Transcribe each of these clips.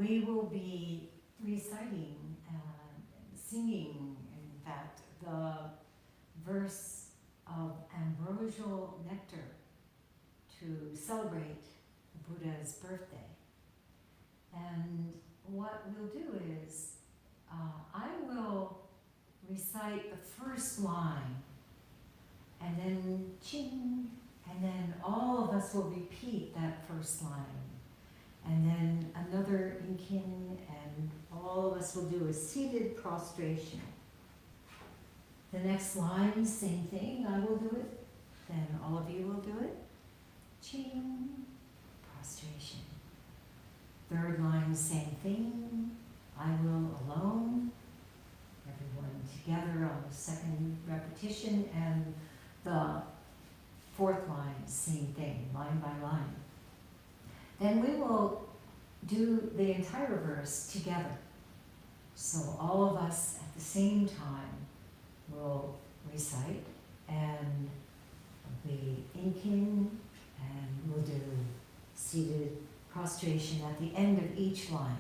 we will be reciting, singing, in fact, the verse of ambrosial nectar to celebrate Buddha's birthday. And what we'll do is, I will recite the first line, and then ching, and then all of us will repeat that first line. And then another inkin, and all of us will do a seated prostration. The next line, same thing, I will do it, then all of you will do it. Ching, prostration. Third line, same thing, I will alone. Everyone together on the second repetition, and the fourth line, same thing, line by line. Then we will do the entire verse together. So all of us at the same time will recite, and the inkin, and we'll do seated prostration at the end of each line.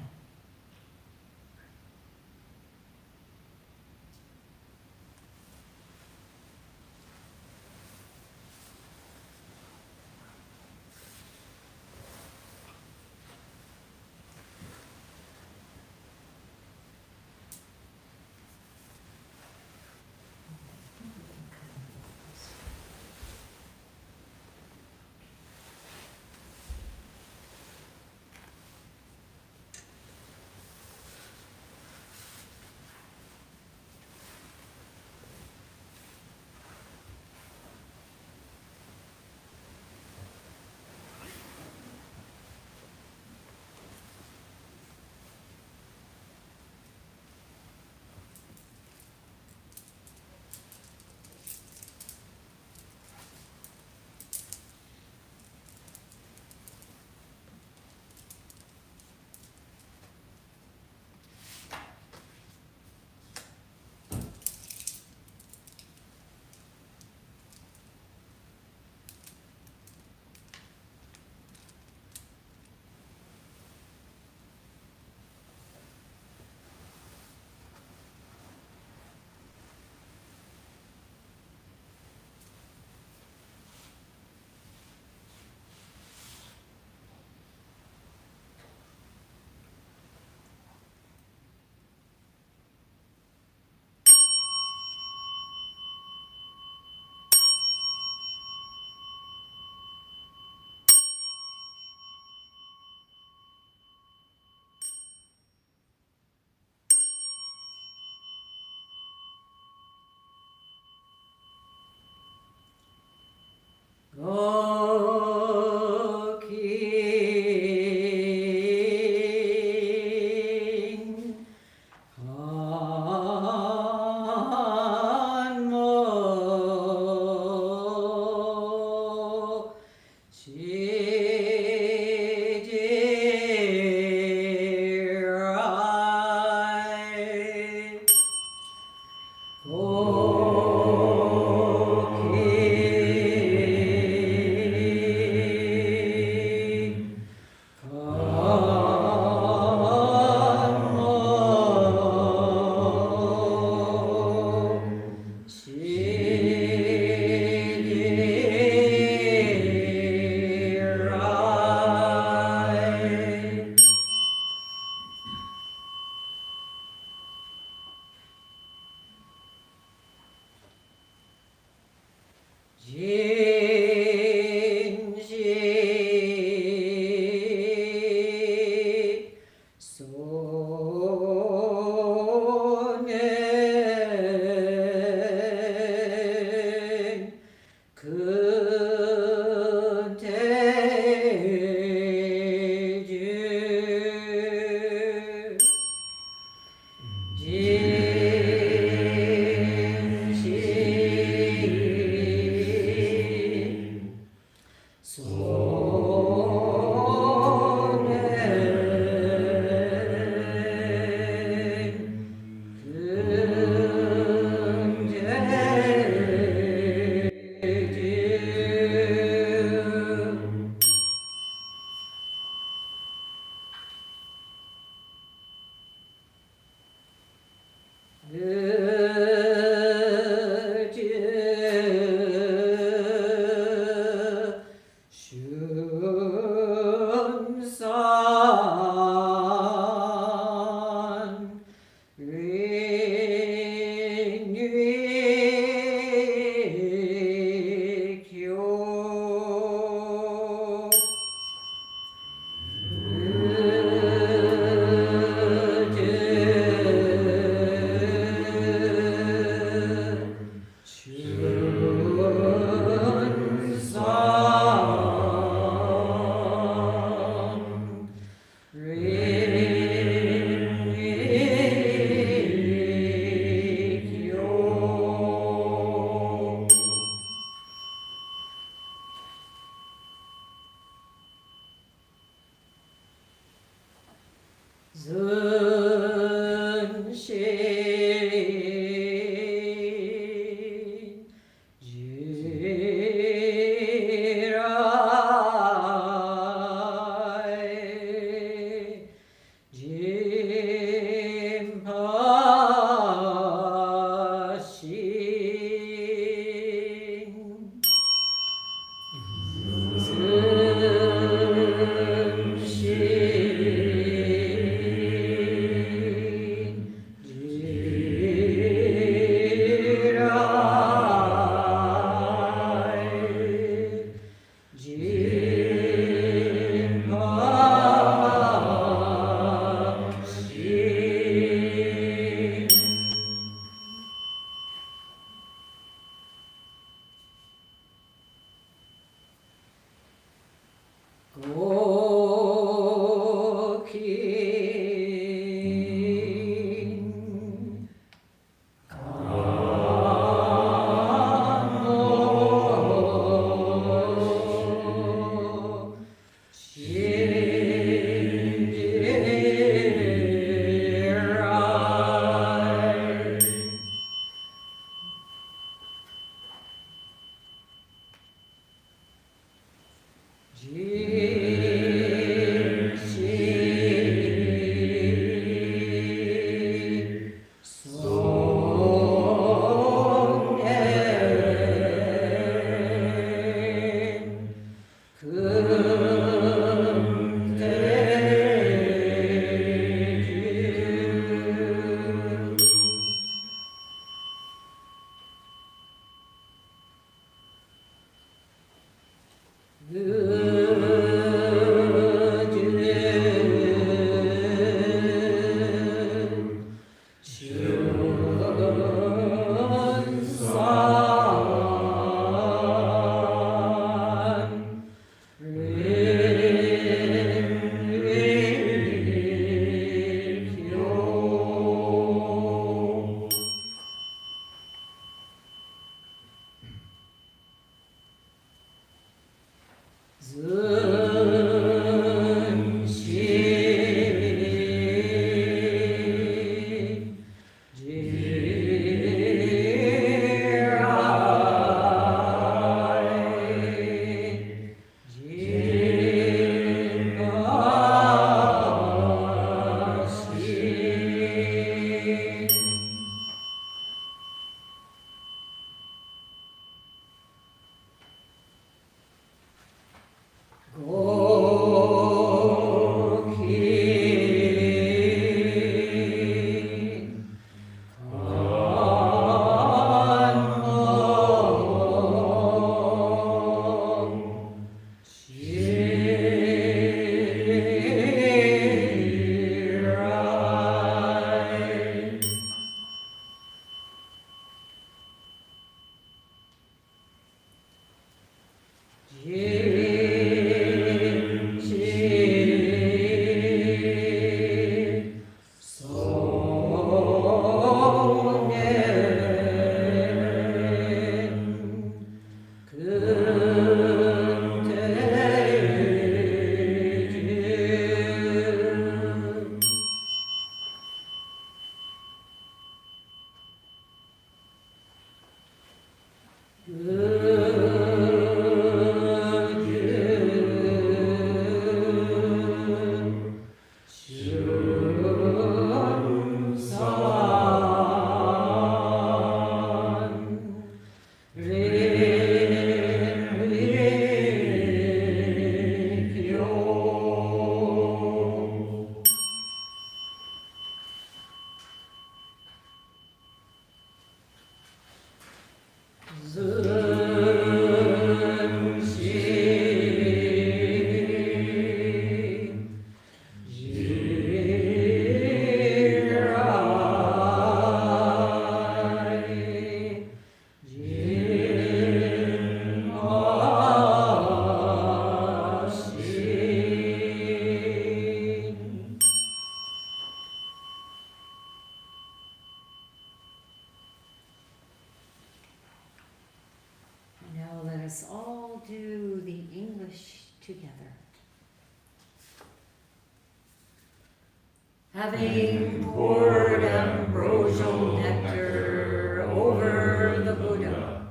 having poured ambrosial nectar over the Buddha,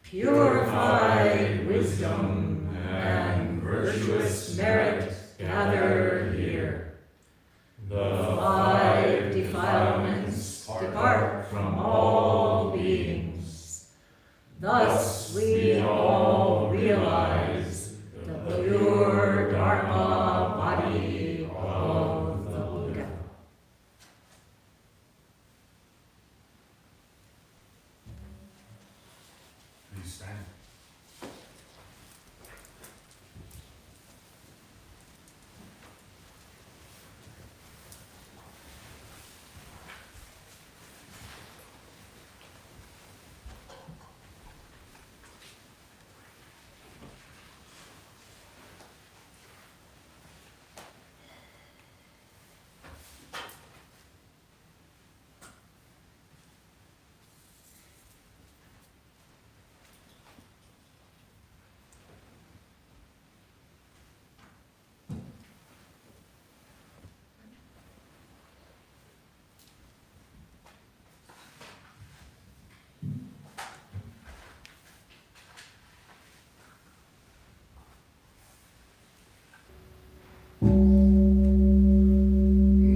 purified wisdom and virtuous merit gather here. The five defilements depart from all beings. Thus we all realize the pure Dharma body of the Buddha. Please stand.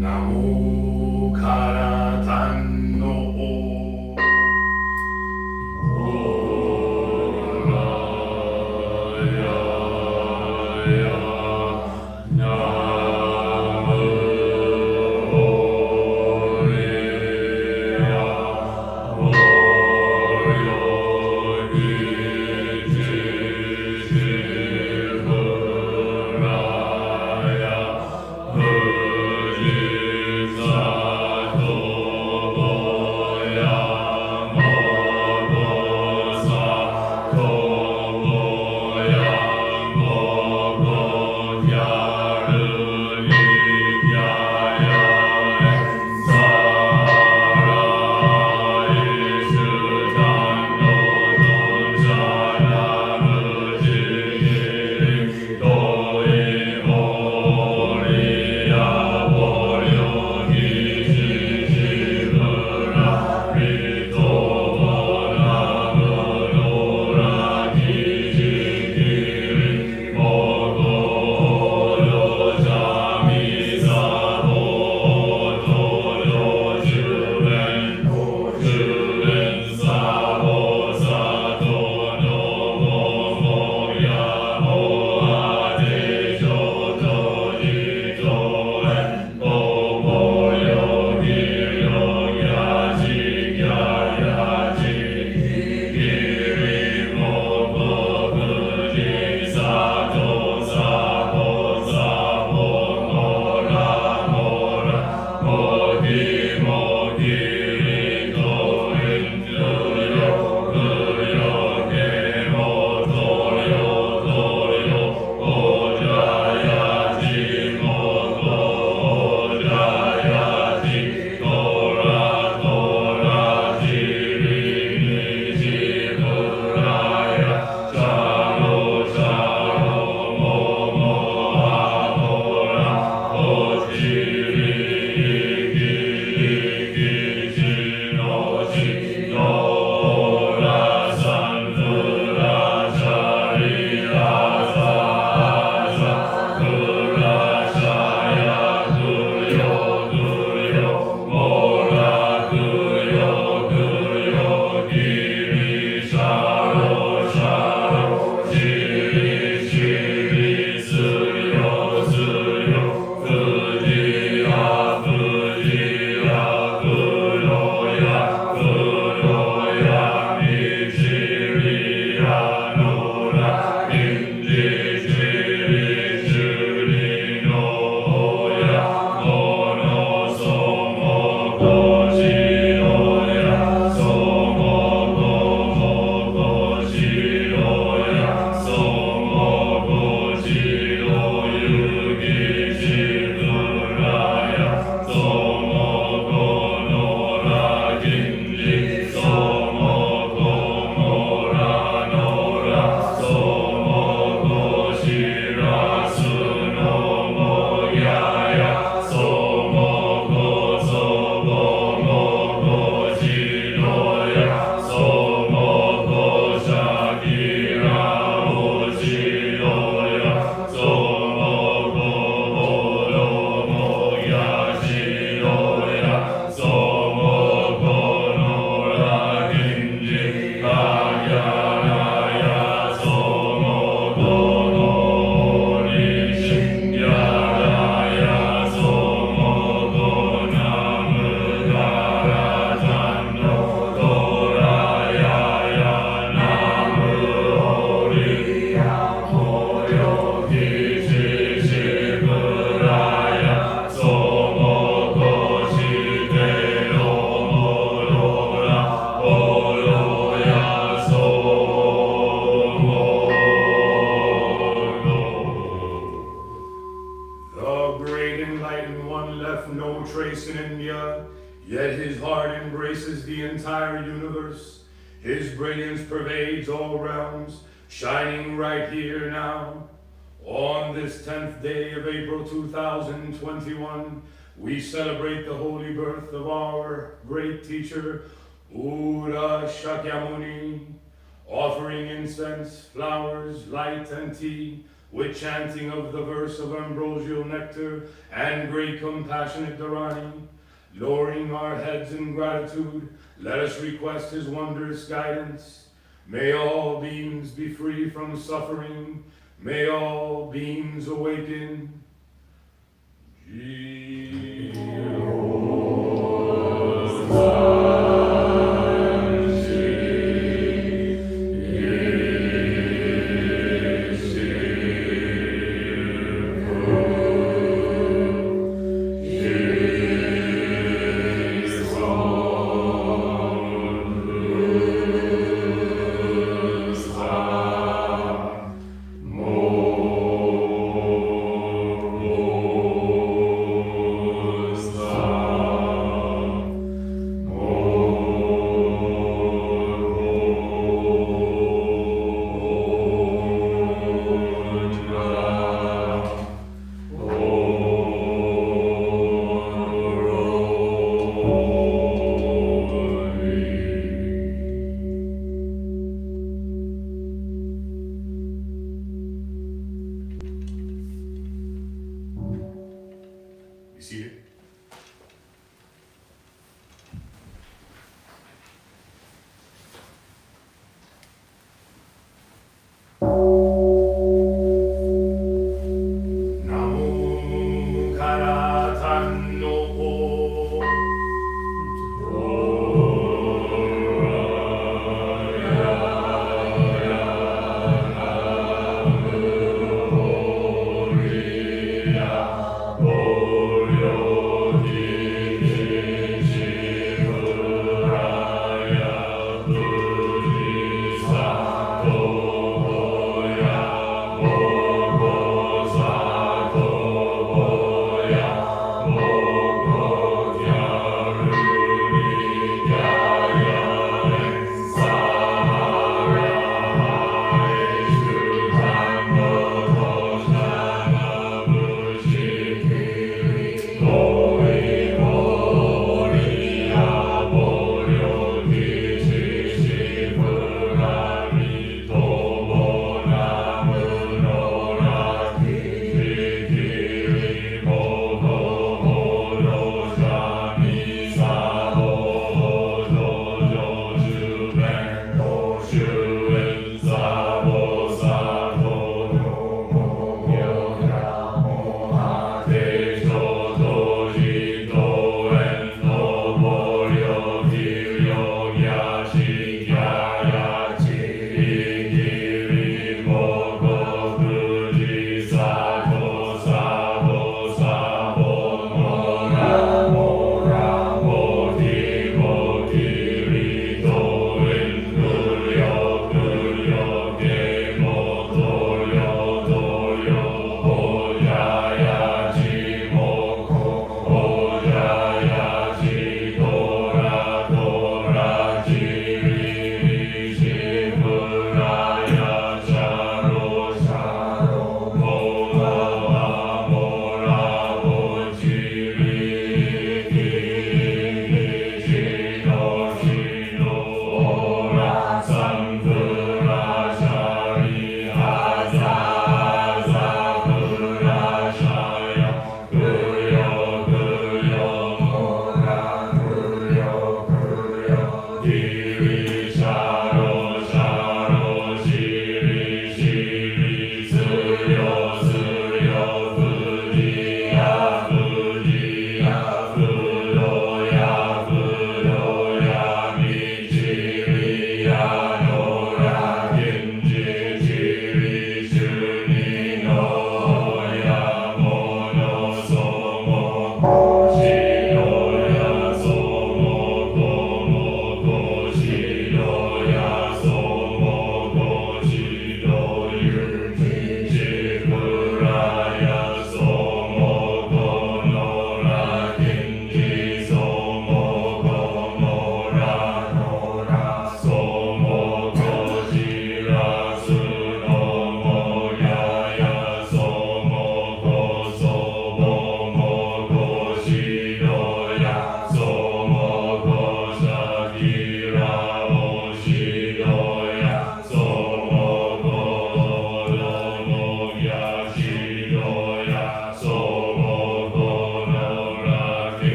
Namo Karatan no O trace in India, yet his heart embraces the entire universe. His brilliance pervades all realms, shining right here now. On this 10th day of April 2021, we celebrate the holy birth of our great teacher, Buddha Shakyamuni, offering incense, flowers, light, and tea, with chanting of the verse of ambrosial nectar and great compassionate Dharani. Lowering our heads in gratitude, let us request his wondrous guidance. May all beings be free from suffering. May all beings awaken.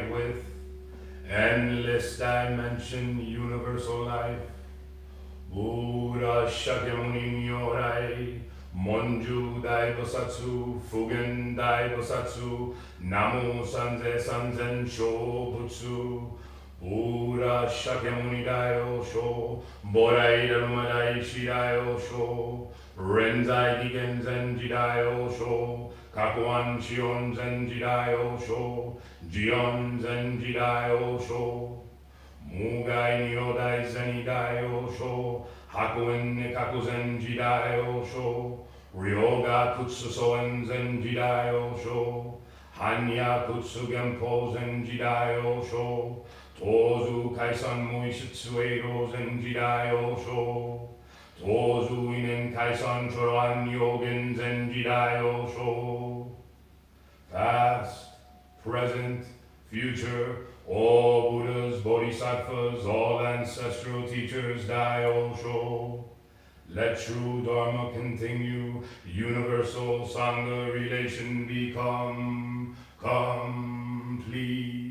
bright with endless dimension, universal life. Buddha Shakyamuni Nyorai, Monju Dai Bosatsu, Fugen Dai Bosatsu, Namu Sanze Sanzen Sho Butsu, Buddha Shakyamuni Dai Osho, Borai Darumadai Shidai Osho, Renzai Gigen Zenji Dai Osho, Kakuan Shion Zenji Dai Osho, Jion Zenji Dai Osho, Mugai Nyodai Zeni Dai Osho, Hakuen Nikaku Zenji Dai Osho, Ryoga Kutsu Soen Zenji Dai Osho, Hanya Kutsu Genpo Zenji Dai Osho, Tozu Kaisan Muishitsu Eiro Zenji Dai Osho, Tozu Inen Kaisan Choran Yogin Zenji Dai Osho. Past, present, future, all Buddhas, Bodhisattvas, all ancestral teachers, Dai Osho. Let true Dharma continue, universal Sangha relation become complete.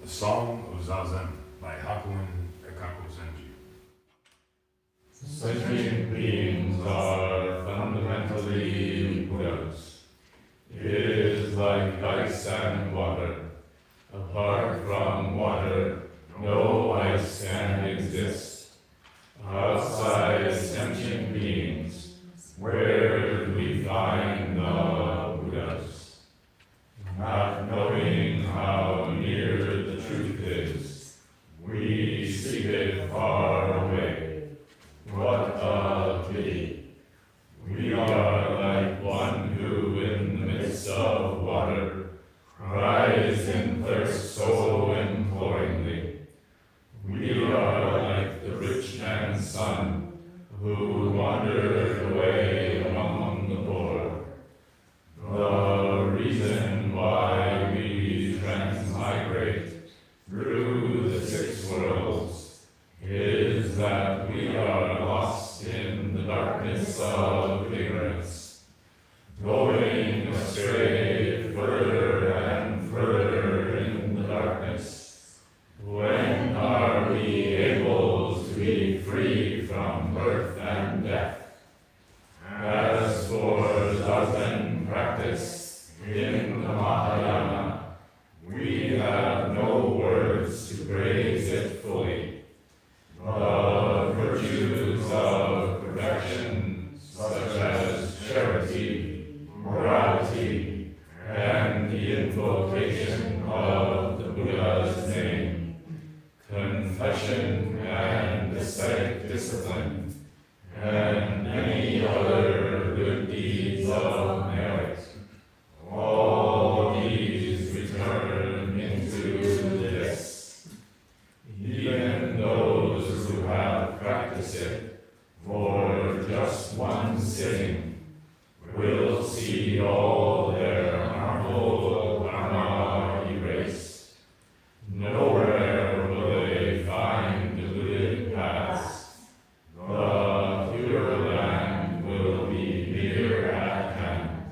The Song of Zazen by Hakuen Ekaku Zenji. Sentient beings are fundamentally Buddhas. It is like ice and water. Apart from water, no ice can exist. Outside sentient beings, where do we find the Buddhas? Not knowing how near the truth is, we seek it far away. What a pity! We are like one who, in the midst of water, cries in thirst so imploringly. We are like the rich man's son, who wandered away among the poor. The reason why we transmigrate through the 6 worlds is that we are lost in the darkness of ignorance, going astray further and further in the darkness. When are we able to be free from birth and death? As for Zazen practice in the Mahayana, we have no words to praise it fully. The virtues of perfection, such as charity, morality, and the invocation of the Buddha's name, confession and ascetic discipline, and any other good deeds of merit, all these return into this. Even those who have practiced it for just one sitting will see all their harmful karma erased. Nowhere will they find deluded paths. The pure land will be near at hand.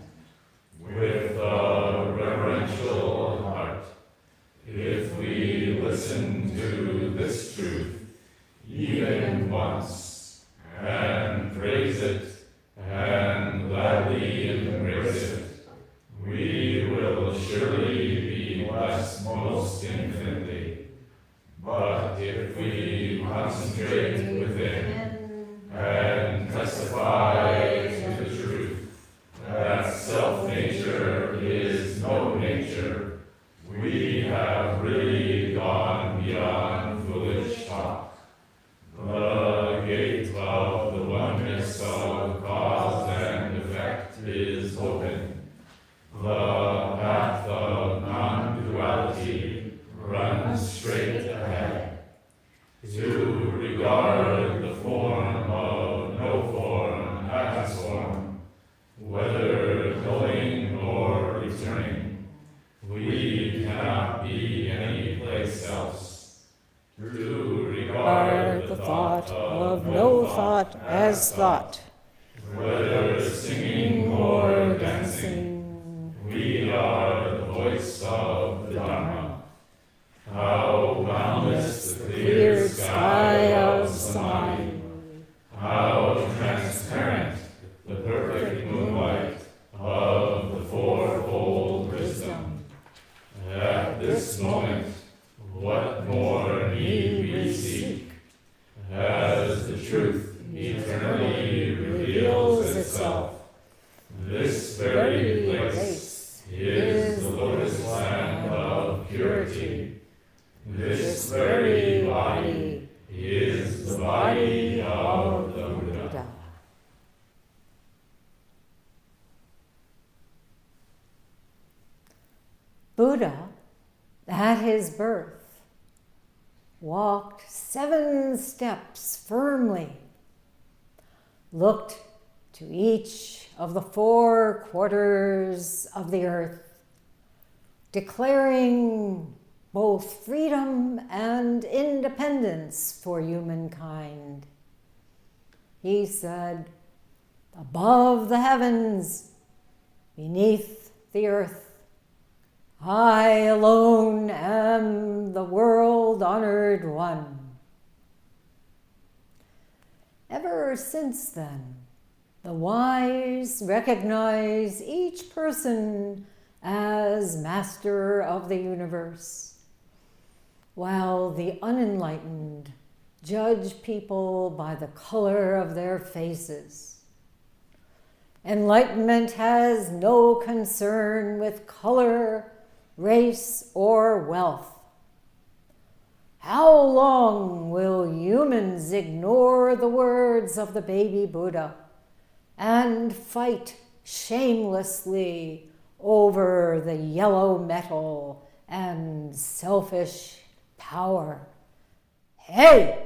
will surely be blessed most infinitely. But if we concentrate within and testify to the truth that self-nature is no nature, we have really gone beyond foolish talk. The gate of the oneness of cause and effect is open. The path of non-duality runs straight ahead. To regard the form of no form as form, whether going or returning, we cannot be any place else. To regard the thought of no thought as thought, whether singing or dancing, we are the voice of the Dharma. How boundless the clear sky of the mind, how transparent the perfect moonlight of the fourfold wisdom. At this moment, what more need we seek? As the truth eternally reveals itself, this very place is the lotus land of purity. This very body is the body of the Buddha. Buddha, at his birth, walked 7 steps firmly, looked to each of the 4 quarters of the earth, declaring both freedom and independence for humankind. He said, above the heavens, beneath the earth, I alone am the world-honored one. Ever since then, the wise recognize each person as master of the universe, while the unenlightened judge people by the color of their faces. Enlightenment has no concern with color, race, or wealth. How long will humans ignore the words of the baby Buddha and fight shamelessly over the yellow metal and selfish power? Hey!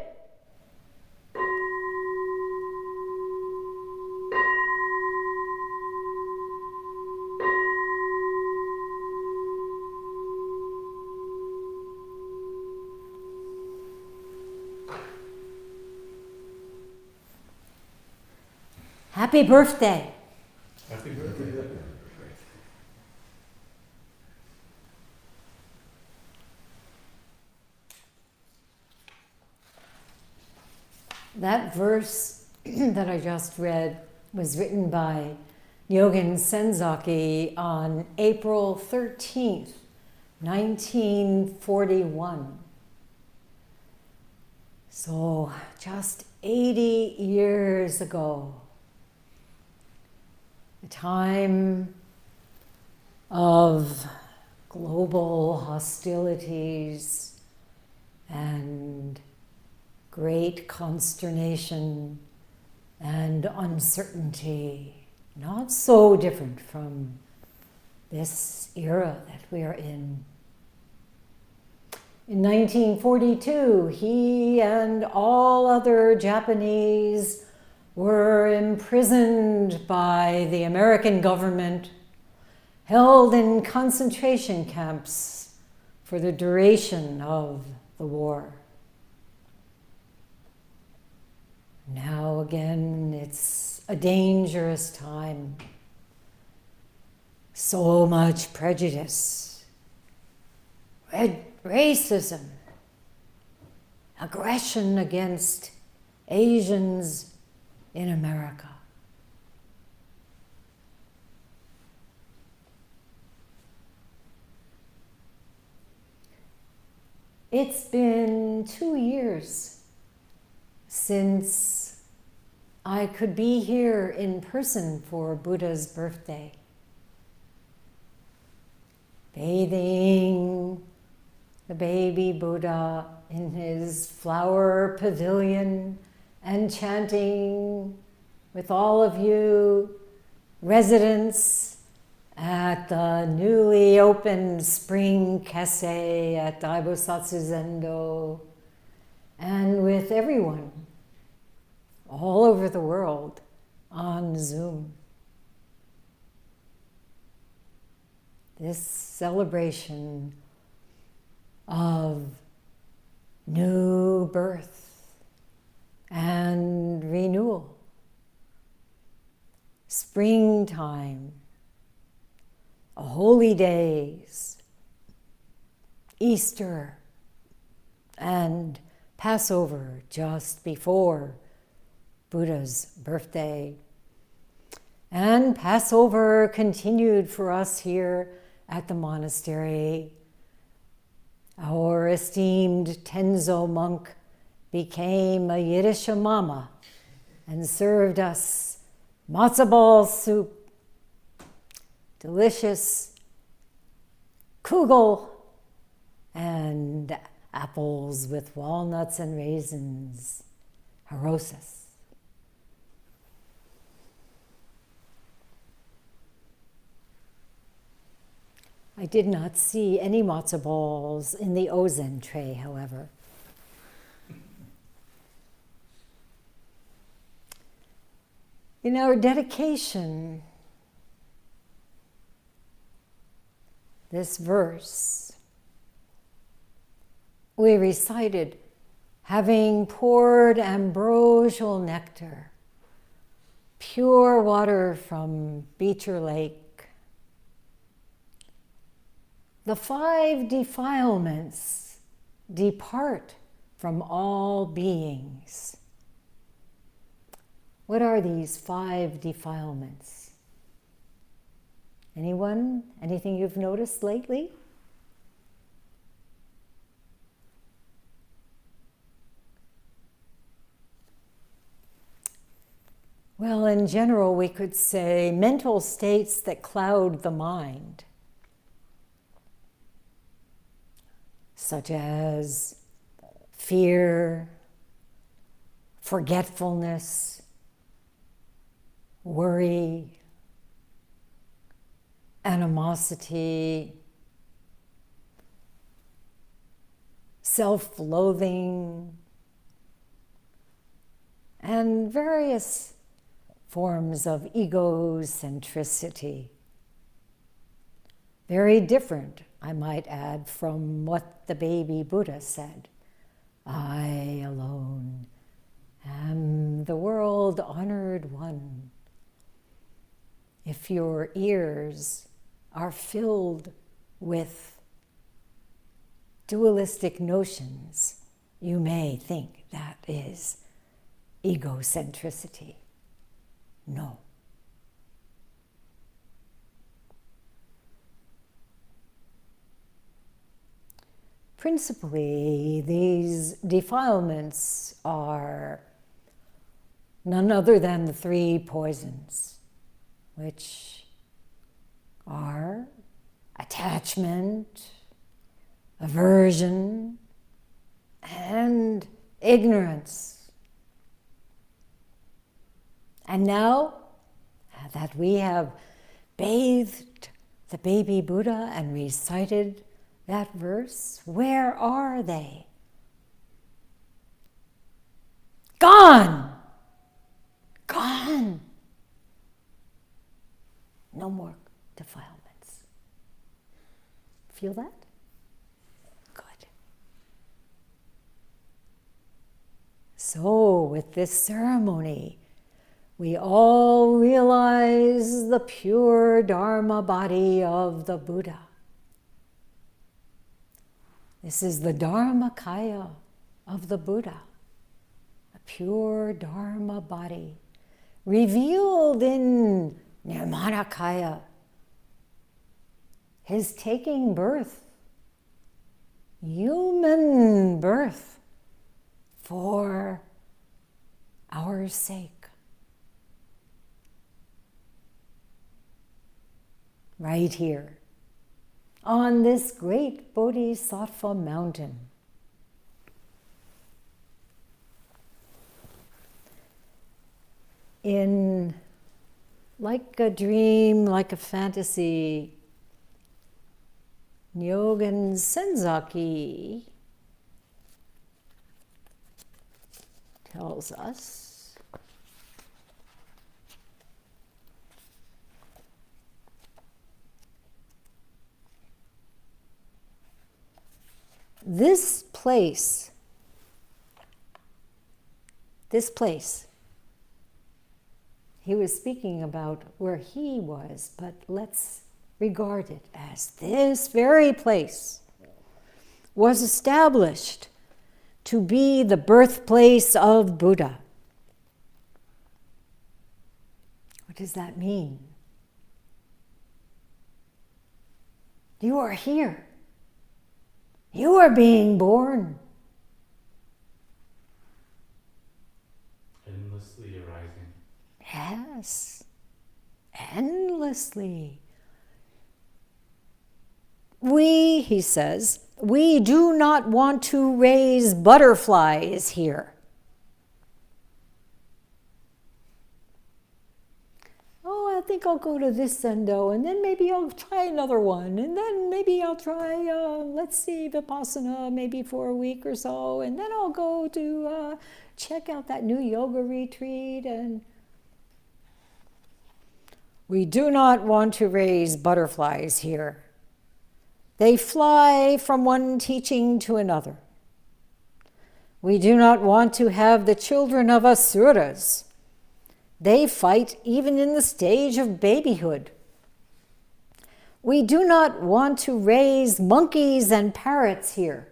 Happy birthday. Happy birthday. That verse that I just read was written by Nyogen Senzaki on April 13th, 1941. So just 80 years ago. A time of global hostilities and great consternation and uncertainty, not so different from this era that we are in. In 1942, he and all other Japanese were imprisoned by the American government, held in concentration camps for the duration of the war. Now again, it's a dangerous time. So much prejudice, racism, aggression against Asians in America. It's been 2 years since I could be here in person for Buddha's birthday. Bathing the baby Buddha in his flower pavilion and chanting with all of you residents at the newly opened spring kese at Dai Bosatsu Zendo, and with everyone all over the world on Zoom. This celebration of new birth and renewal, springtime, Holy Days, Easter, and Passover just before Buddha's birthday. And Passover continued for us here at the monastery. Our esteemed Tenzo monk became a Yiddish mama and served us matzo ball soup, delicious kugel, and apples with walnuts and raisins, harosas. I did not see any matzo balls in the ozen tray, however. In our dedication, this verse, we recited, having poured ambrosial nectar, pure water from Beecher Lake, the 5 defilements depart from all beings. What are these 5 defilements? Anyone? Anything you've noticed lately? Well, in general, we could say mental states that cloud the mind, such as fear, forgetfulness, worry, animosity, self-loathing, and various forms of egocentricity. Very different, I might add, from what the baby Buddha said. I alone am the world-honored one. If your ears are filled with dualistic notions, you may think that is egocentricity. No. Principally, these defilements are none other than the 3 poisons, which are attachment, aversion, and ignorance. And now that we have bathed the baby Buddha and recited that verse, where are they? Gone! Gone! No more defilements. Feel that? Good. So, with this ceremony, we all realize the pure Dharma body of the Buddha. This is the Dharmakaya of the Buddha, a pure Dharma body, revealed in Nirmanakaya, his taking birth human birth for our sake. Right here, on this great Bodhisattva mountain. In like a dream, like a fantasy, Nyogen Senzaki tells us this place, he was speaking about where he was, but let's regard it as this very place was established to be the birthplace of Buddha. What does that mean? You are here. You are being born. Endlessly arising. Yes, endlessly. He says, we do not want to raise butterflies here. Oh, I think I'll go to this Zendo, and then maybe I'll try another one, and then maybe I'll try, Vipassana, maybe for a week or so, and then I'll go to check out that new yoga retreat. And we do not want to raise butterflies here. They fly from one teaching to another. We do not want to have the children of asuras. They fight even in the stage of babyhood. We do not want to raise monkeys and parrots here.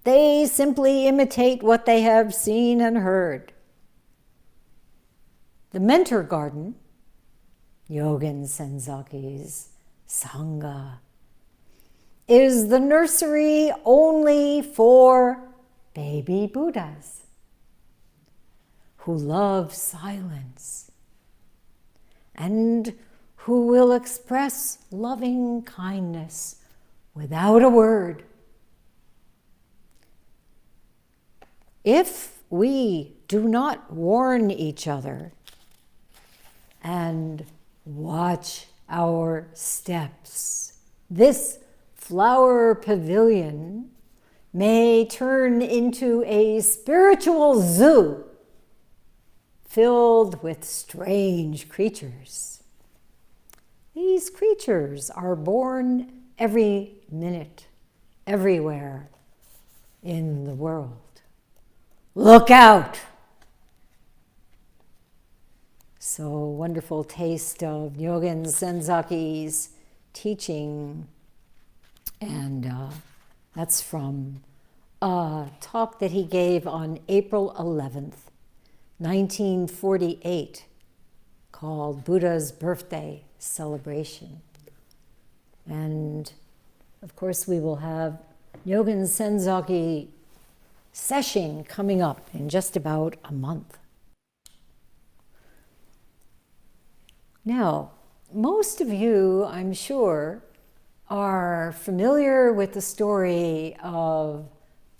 They simply imitate what they have seen and heard. The mentor garden, Nyogen Senzaki's Sangha, is the nursery only for baby Buddhas who love silence and who will express loving kindness without a word. If we do not warn each other and watch our steps, this flower pavilion may turn into a spiritual zoo filled with strange creatures. These creatures are born every minute, everywhere in the world. Look out! So wonderful taste of Nyogen Senzaki's teaching. And that's from a talk that he gave on April 11th, 1948, called Buddha's Birthday Celebration. And of course, we will have Nyogen Senzaki Sesshin coming up in just about a month. Now, most of you, I'm sure, are familiar with the story of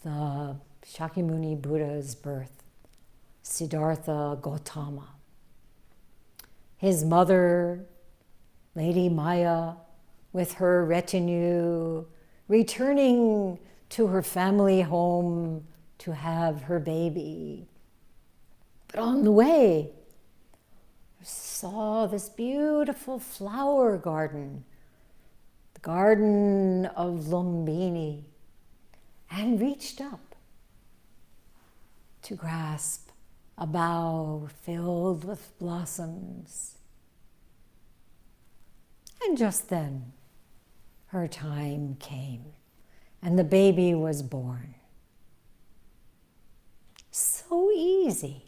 the Shakyamuni Buddha's birth, Siddhartha Gautama. His mother, Lady Maya, with her retinue, returning to her family home to have her baby. But on the way, saw this beautiful flower garden, the garden of Lumbini, and reached up to grasp a bough filled with blossoms. And just then, her time came, and the baby was born. So easy.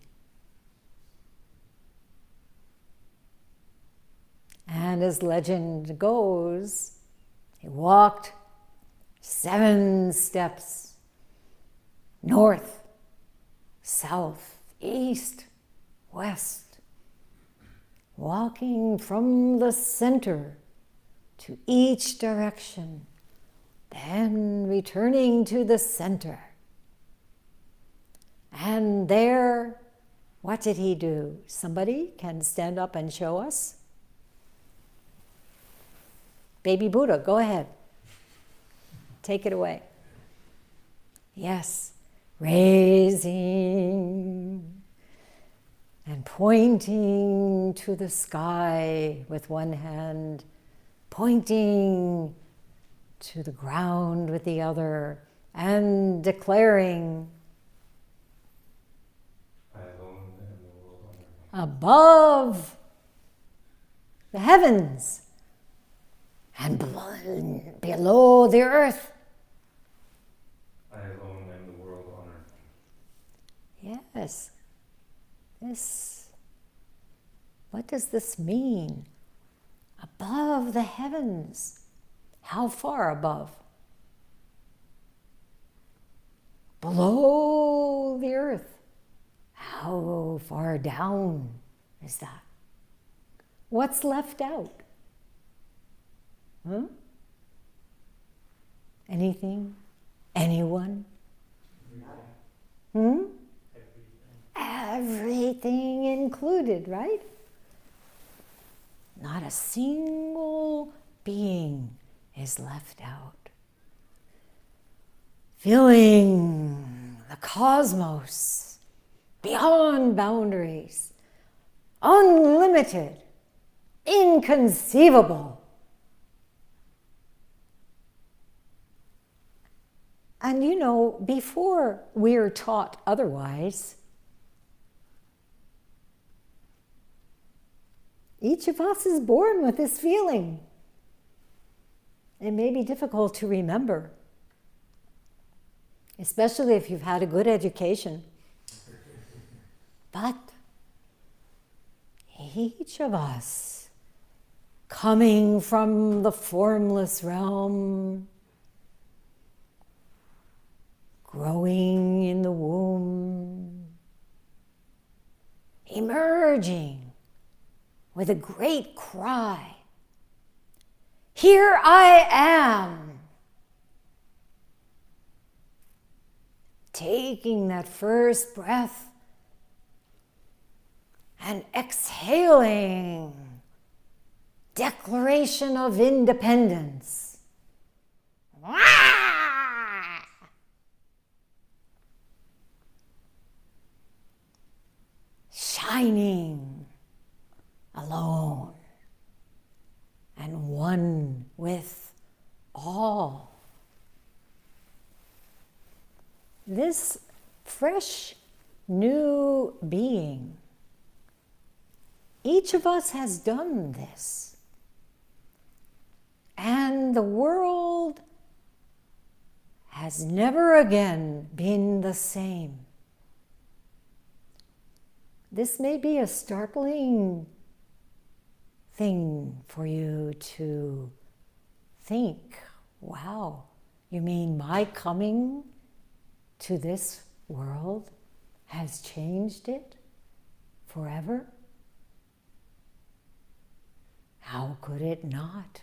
And as legend goes, he walked 7 steps, north, south, east, west, walking from the center to each direction, then returning to the center. And there, what did he do? Somebody can stand up and show us? Baby Buddha, go ahead. Take it away. Yes, raising and pointing to the sky with one hand, pointing to the ground with the other, and declaring, I alone am the world on earth. above the heavens and below the earth. I alone am the world on earth. Yes. What does this mean? Above the heavens. How far above? Below the earth. How far down is that? What's left out? Anything? Anyone? Everything included, right? Not a single being is left out. Feeling the cosmos beyond boundaries, unlimited, inconceivable. And you know, before we're taught otherwise, each of us is born with this feeling. It may be difficult to remember, especially if you've had a good education. But each of us, coming from the formless realm, growing in the womb, emerging with a great cry, "Here I am!" Taking that first breath and exhaling, declaration of independence. Shining alone and one with all. This fresh new being, each of us has done this. And the world has never again been the same. This may be a startling thing for you to think, wow, you mean my coming to this world has changed it forever? How could it not?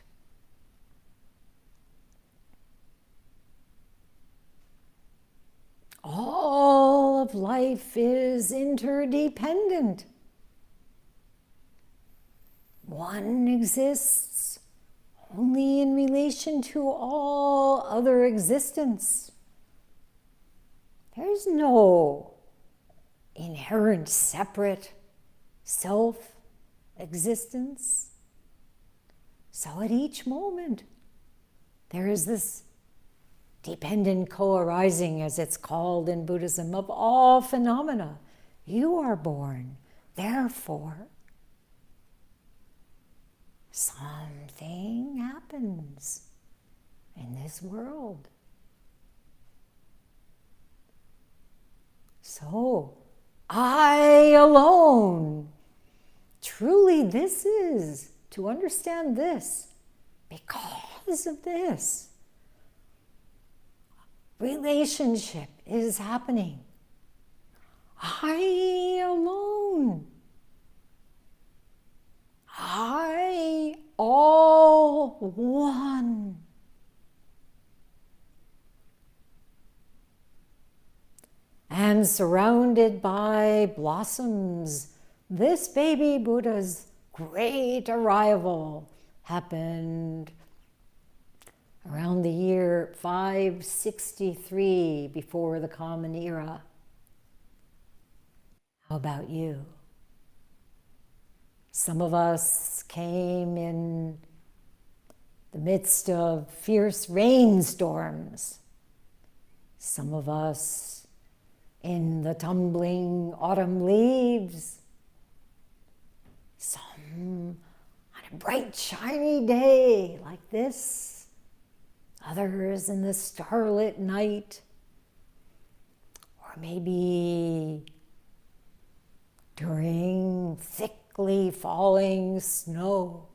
All of life is interdependent. One exists only in relation to all other existence. There's no inherent separate self-existence. So at each moment, there is this dependent co-arising, as it's called in Buddhism, of all phenomena. You are born, therefore, something happens in this world. So, I alone, truly this is, to understand this, because of this, relationship is happening. I alone. I all one. And surrounded by blossoms, this baby Buddha's great arrival happened around the year 563 before the Common Era. How about you? Some of us came in the midst of fierce rainstorms. Some of us in the tumbling autumn leaves. Some on a bright, shiny day like this. Others in the starlit night. Or maybe during thickly falling snow.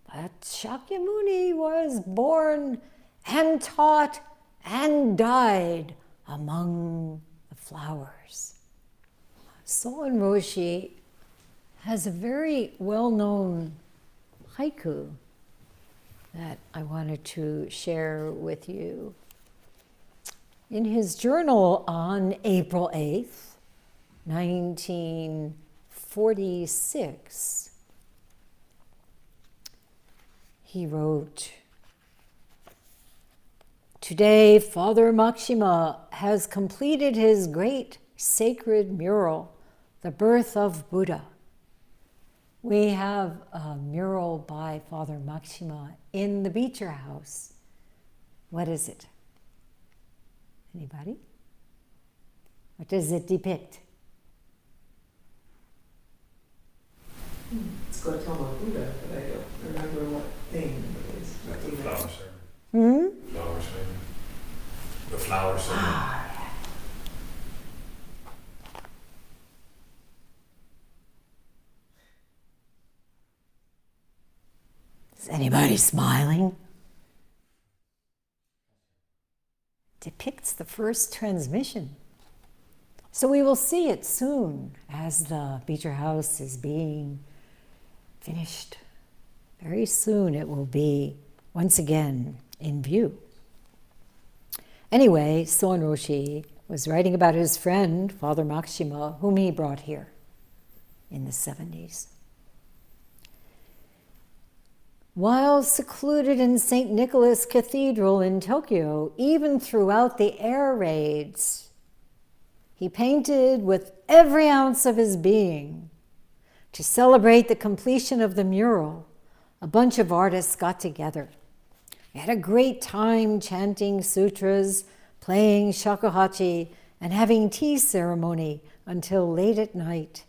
But Shakyamuni was born and taught and died among the flowers. Soen Roshi has a very well-known haiku that I wanted to share with you. In his journal on April 8th, 1946, he wrote, "Today, Father Makshima has completed his great sacred mural, The Birth of Buddha." We have a mural by Father Makshima in the Beecher House. What is it? Anybody? What does it depict? It's going to tell my Buddha, but I don't remember what thing it is. That's the flower ceremony. Flower ceremony. The flower ceremony. Is anybody smiling? Depicts the first transmission. So we will see it soon as the Beecher House is being finished. Very soon it will be once again in view. Anyway, Soen Roshi was writing about his friend, Father Makshima, whom he brought here in the 70s. While secluded in St. Nicholas Cathedral in Tokyo, even throughout the air raids, he painted with every ounce of his being. To celebrate the completion of the mural, a bunch of artists got together. We had a great time chanting sutras, playing shakuhachi, and having tea ceremony until late at night.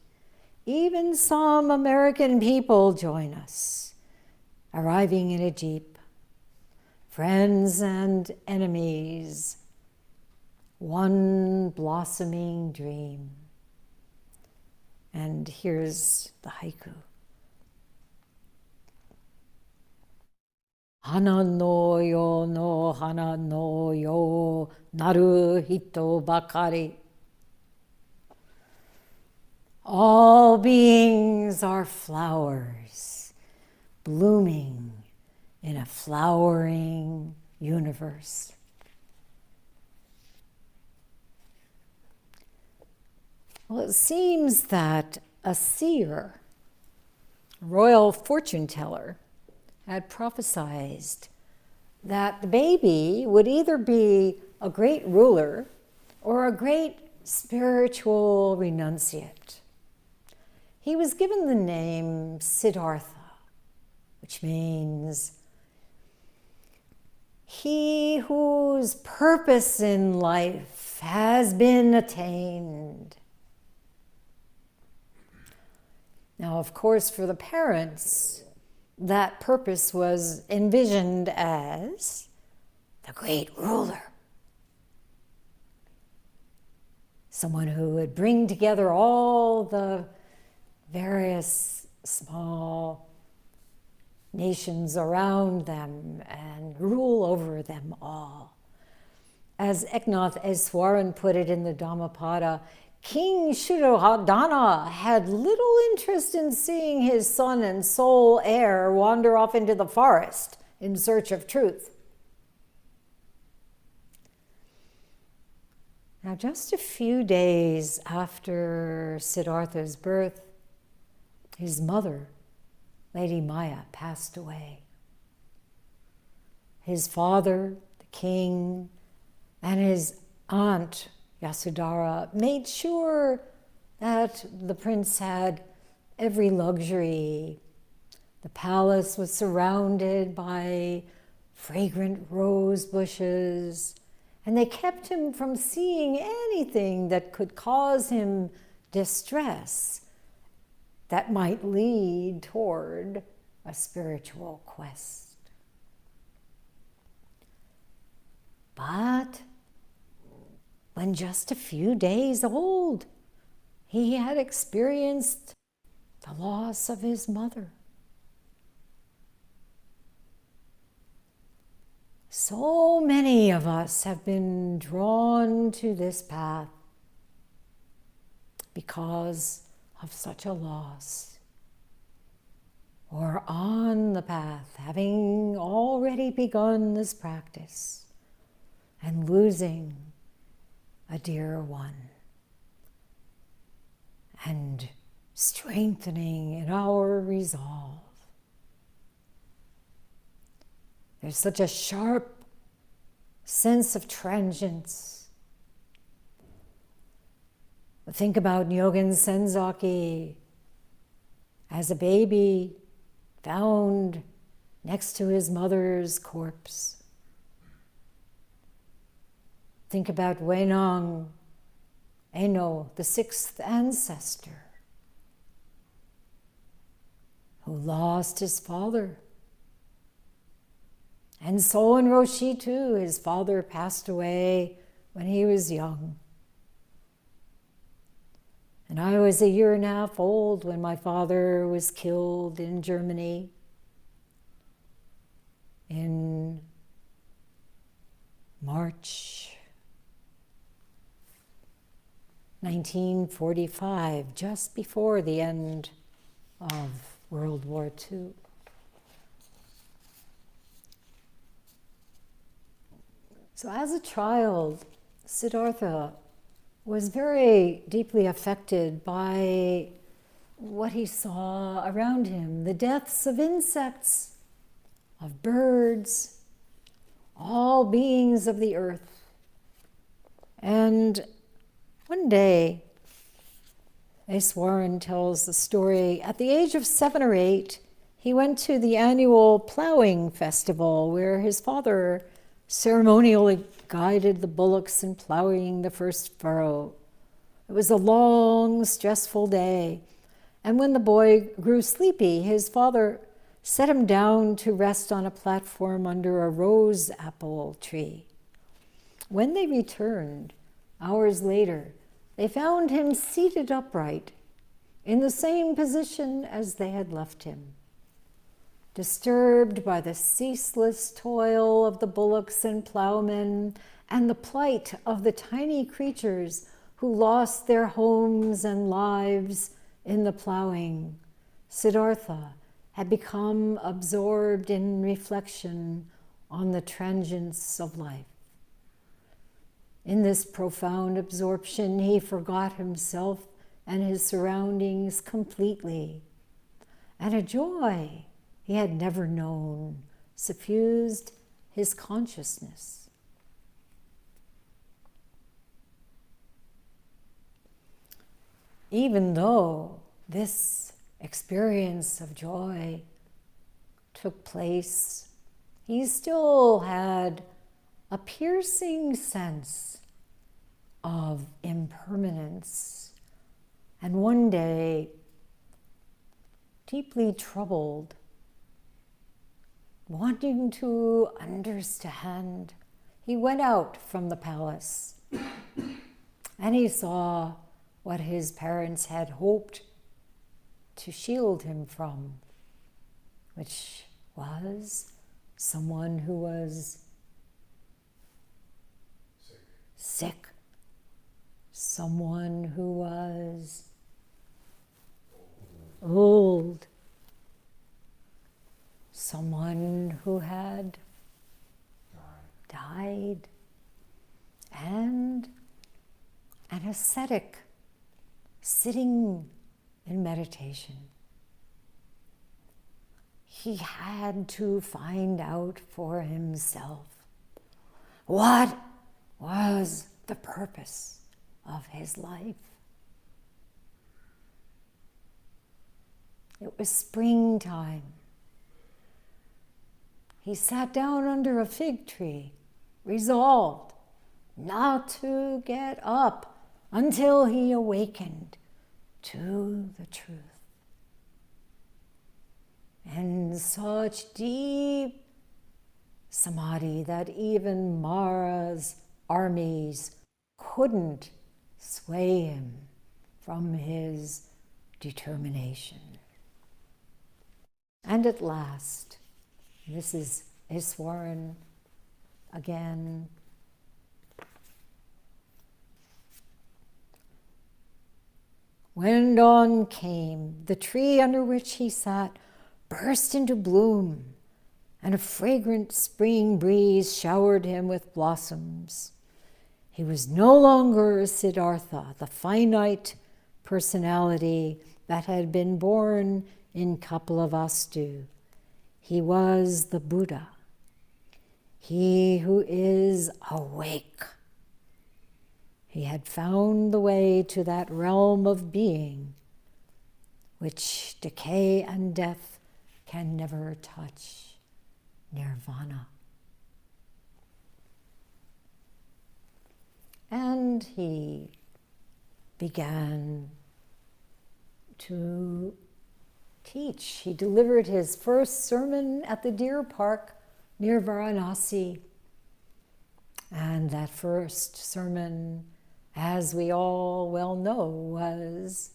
Even some American people join us, arriving in a jeep. Friends and enemies, one blossoming dream. And here's the haiku. Hana no yo no hana no yo naru hito bakari. All beings are flowers, blooming in a flowering universe. Well, it seems that a seer, royal fortune teller, had prophesied that the baby would either be a great ruler or a great spiritual renunciate. He was given the name Siddhartha, which means he whose purpose in life has been attained. Now, of course, for the parents, that purpose was envisioned as the great ruler. Someone who would bring together all the various small nations around them and rule over them all. As Eknath Eswaran put it in the Dhammapada, King Shuddhodana had little interest in seeing his son and sole heir wander off into the forest in search of truth. Now, just a few days after Siddhartha's birth, his mother, Lady Maya, passed away. His father, the king, and his aunt, Yasudhara, made sure that the prince had every luxury. The palace was surrounded by fragrant rose bushes, and they kept him from seeing anything that could cause him distress that might lead toward a spiritual quest. But when just a few days old, he had experienced the loss of his mother. So many of us have been drawn to this path because of such a loss, or on the path, having already begun this practice and losing a dear one, and strengthening in our resolve. There's such a sharp sense of transience. Think about Nyogen Senzaki as a baby found next to his mother's corpse. Think about Wenang Eno, the sixth ancestor, who lost his father. And so in Roshi too, his father passed away when he was young. And I was a year and a half old when my father was killed in Germany in March 1945, just before the end of World War II. So as a child, Siddhartha was very deeply affected by what he saw around him, the deaths of insects, of birds, all beings of the earth. And one day, Eswaran tells the story, at the age of 7 or 8, he went to the annual plowing festival where his father ceremonially guided the bullocks in plowing the first furrow. It was a long, stressful day, and when the boy grew sleepy, his father set him down to rest on a platform under a rose apple tree. When they returned, hours later, they found him seated upright in the same position as they had left him. Disturbed by the ceaseless toil of the bullocks and plowmen and the plight of the tiny creatures who lost their homes and lives in the plowing, Siddhartha had become absorbed in reflection on the transience of life. In this profound absorption, he forgot himself and his surroundings completely, and a joy he had never known suffused his consciousness. Even though this experience of joy took place, he still had a piercing sense of impermanence, and one day, deeply troubled, wanting to understand, he went out from the palace and he saw what his parents had hoped to shield him from, which was someone who was someone who was old, someone who had died, and an ascetic sitting in meditation. He had to find out for himself what was the purpose of his life. It was springtime. He sat down under a fig tree, resolved not to get up until he awakened to the truth. And such deep samadhi that even Mara's armies couldn't sway him from his determination. And at last, this is Iswaran again. When dawn came, the tree under which he sat burst into bloom, and a fragrant spring breeze showered him with blossoms. He was no longer Siddhartha, the finite personality that had been born in Kapilavastu. He was the Buddha, he who is awake. He had found the way to that realm of being which decay and death can never touch, nirvana. And he began to teach. He delivered his first sermon at the deer park near Varanasi. And that first sermon, as we all well know, was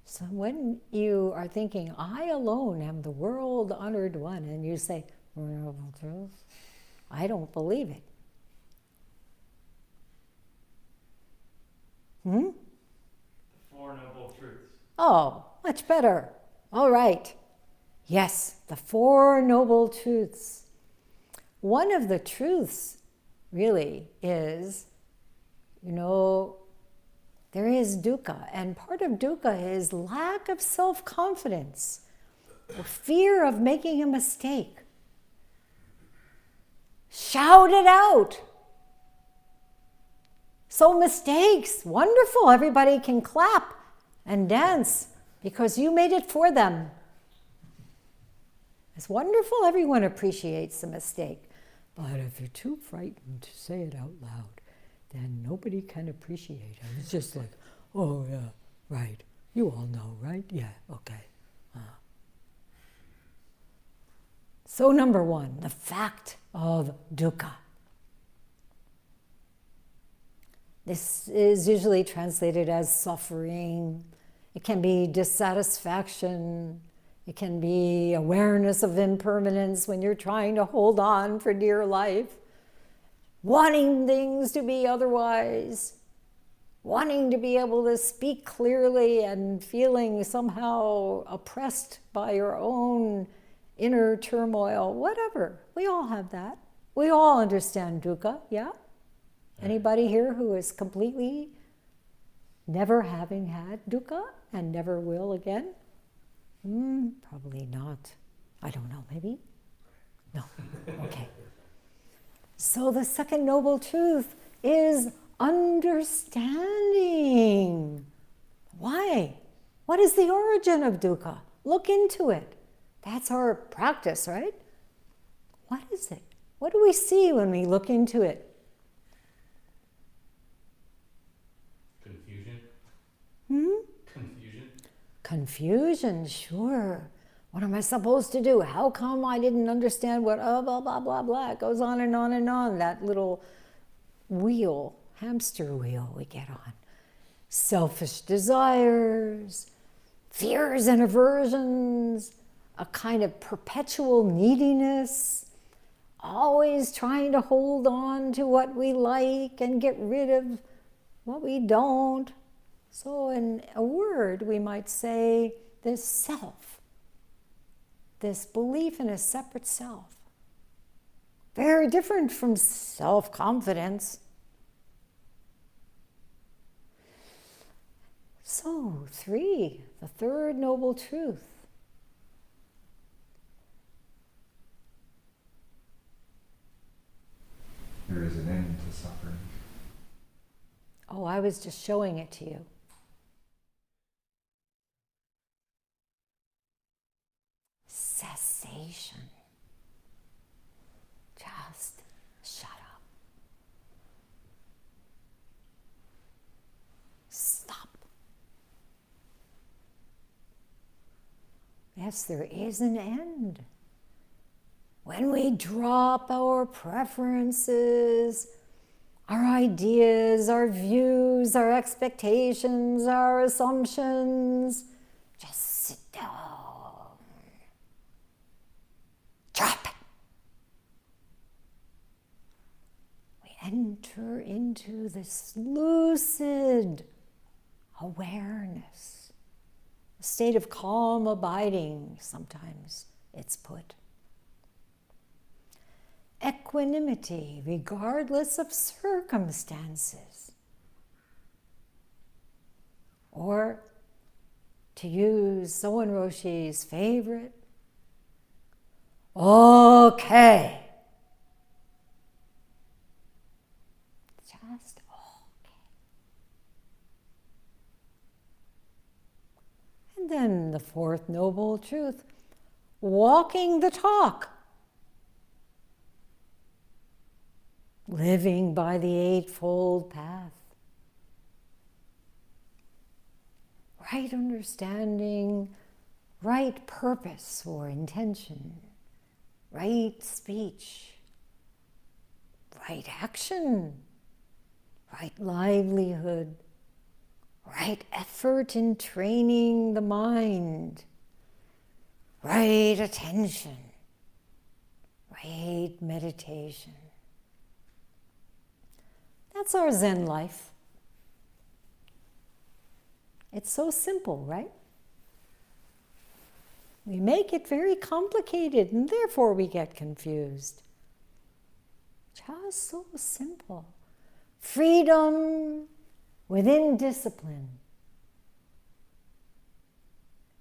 so when you are thinking, I alone am the world-honored one, and you say, Four Noble Truths, I don't believe it. The Four Noble Truths. Oh, much better. All right. Yes, the Four Noble Truths. One of the truths really is, there is dukkha, and part of dukkha is lack of self-confidence, or fear of making a mistake. Shout it out. So mistakes, wonderful, everybody can clap and dance because you made it for them. It's wonderful, everyone appreciates the mistake. But if you're too frightened to say it out loud, then nobody can appreciate it. It's just like, oh yeah, right. You all know, right? Yeah, okay. So number one, the fact of dukkha. This is usually translated as suffering. It can be dissatisfaction. It can be awareness of impermanence when you're trying to hold on for dear life, wanting things to be otherwise, wanting to be able to speak clearly and feeling somehow oppressed by your own inner turmoil, whatever. We all have that. We all understand dukkha, yeah? Anybody here who is completely never having had dukkha and never will again? Probably not. I don't know, maybe? No, okay. So the second noble truth is understanding. Why? What is the origin of dukkha? Look into it. That's our practice, right? What is it? What do we see when we look into it? Confusion. Confusion, sure. What am I supposed to do? How come I didn't understand what, blah, blah, blah, blah. It goes on and on and on. That little wheel, hamster wheel we get on. Selfish desires, fears and aversions, a kind of perpetual neediness, always trying to hold on to what we like and get rid of what we don't. So in a word, we might say this self, this belief in a separate self. Very different from self-confidence. So, 3, the third noble truth. There is an end to suffering. Oh, I was just showing it to you. Cessation. Just shut up. Stop. Yes, there is an end. When we drop our preferences, our ideas, our views, our expectations, our assumptions, just sit down. Drop it. We enter into this lucid awareness, a state of calm abiding, sometimes it's put. Equanimity, regardless of circumstances. Or, to use Soen Roshi's favorite, okay. Just okay. And then the fourth noble truth, walking the talk. Living by the Eightfold Path. Right understanding, right purpose or intention, right speech, right action, right livelihood, right effort in training the mind, right attention, right meditation. That's our Zen life. It's so simple, right? We make it very complicated and therefore we get confused. Just so simple. Freedom within discipline.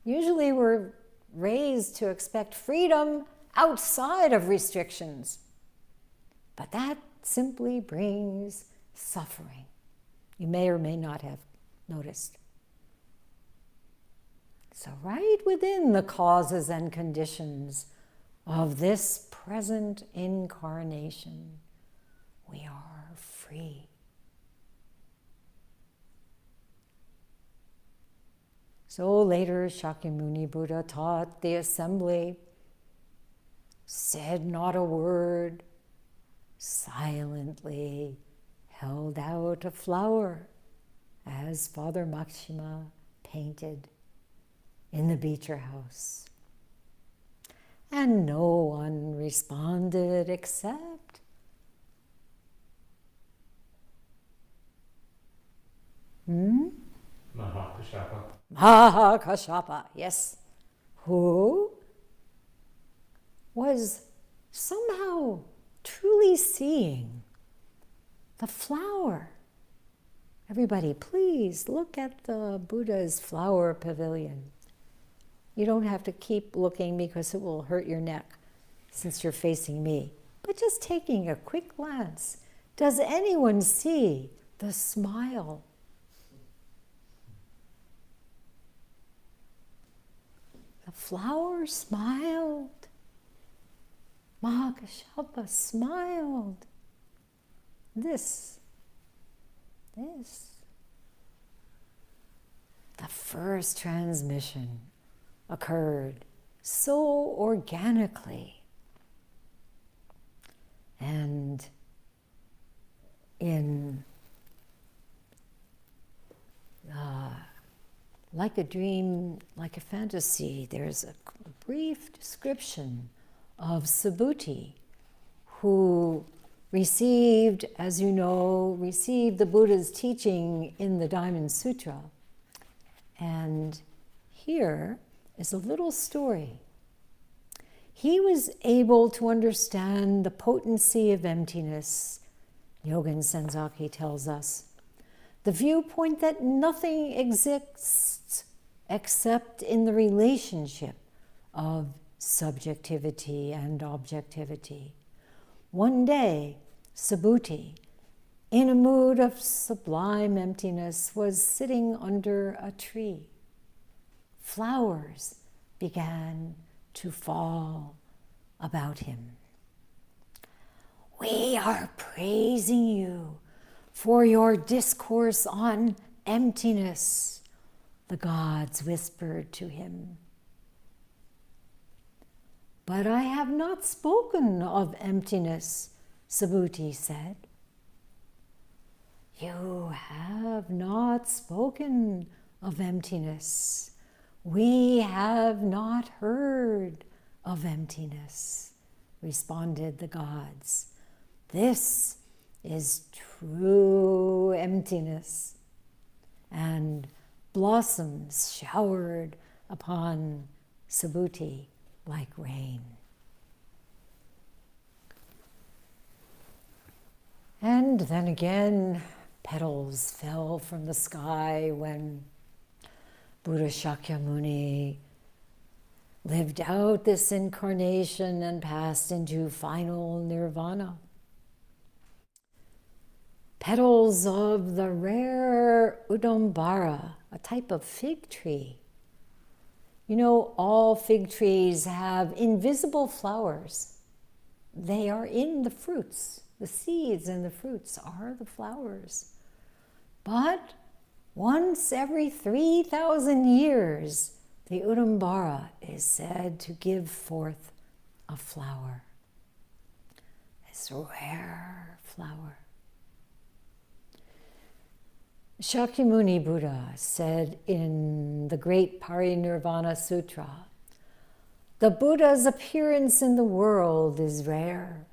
Usually we're raised to expect freedom outside of restrictions. But that simply brings suffering. You may or may not have noticed. So right within the causes and conditions of this present incarnation, we are free. So later Shakyamuni Buddha taught the assembly, said not a word, silently held out a flower as Father Makshima painted in the Beecher house. And no one responded except Mahakashapa. Mahakashapa, yes, who was somehow truly seeing the flower. Everybody, please look at the Buddha's flower pavilion. You don't have to keep looking because it will hurt your neck since you're facing me. But just taking a quick glance, does anyone see the smile? The flower smiled. Mahakashapa smiled. This. The first transmission occurred so organically and in like a dream, like a fantasy, there's a brief description of Subhuti, who received, as you know, received the Buddha's teaching in the Diamond Sutra. And here is a little story. He was able to understand the potency of emptiness, Nyogen Senzaki tells us. The viewpoint that nothing exists except in the relationship of subjectivity and objectivity. One day, Subhuti, in a mood of sublime emptiness, was sitting under a tree. Flowers began to fall about him. "We are praising you for your discourse on emptiness," the gods whispered to him. "But I have not spoken of emptiness," Subhuti said. "You have not spoken of emptiness. We have not heard of emptiness," responded the gods. "This is true emptiness." And blossoms showered upon Subhuti like rain. And then again, petals fell from the sky when Buddha Shakyamuni lived out this incarnation and passed into final nirvana. Petals of the rare Udambara, a type of fig tree. You know, all fig trees have invisible flowers. They are in the fruits. The seeds and the fruits are the flowers. But once every 3,000 years, the Udambara is said to give forth a flower. This rare flower. Shakyamuni Buddha said in the great Parinirvana Sutra, "The Buddha's appearance in the world is rare.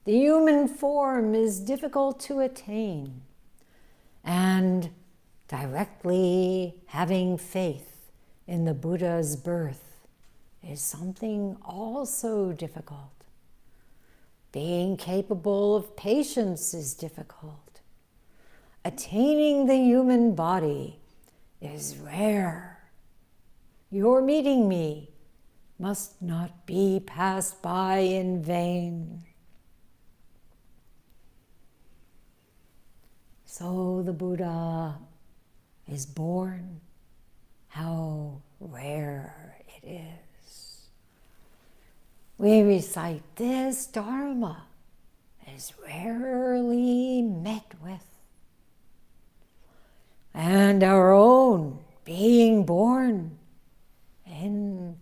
The human form is difficult to attain, and directly having faith in the Buddha's birth is something also difficult. Being capable of patience is difficult. Attaining the human body is rare. Your meeting me must not be passed by in vain." So the Buddha is born. How rare it is. We recite this Dharma is rarely met with. And our own being born in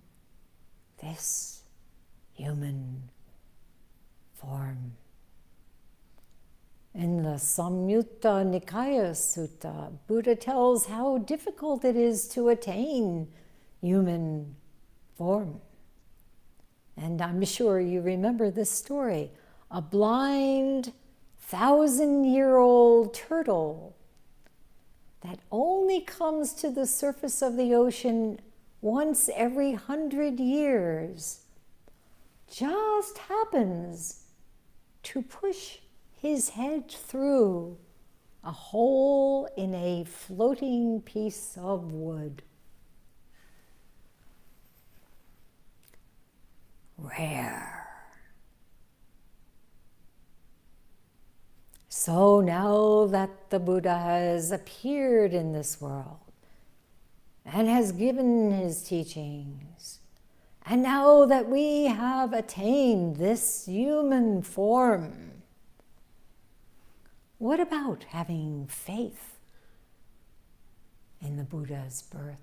this human form. In the Samyutta Nikaya Sutta, Buddha tells how difficult it is to attain human form. And I'm sure you remember this story. A blind 1,000-year-old turtle that only comes to the surface of the ocean once every 100 years just happens to push his head through a hole in a floating piece of wood. Rare. So now that the Buddha has appeared in this world and has given his teachings, and now that we have attained this human form, what about having faith in the Buddha's birth?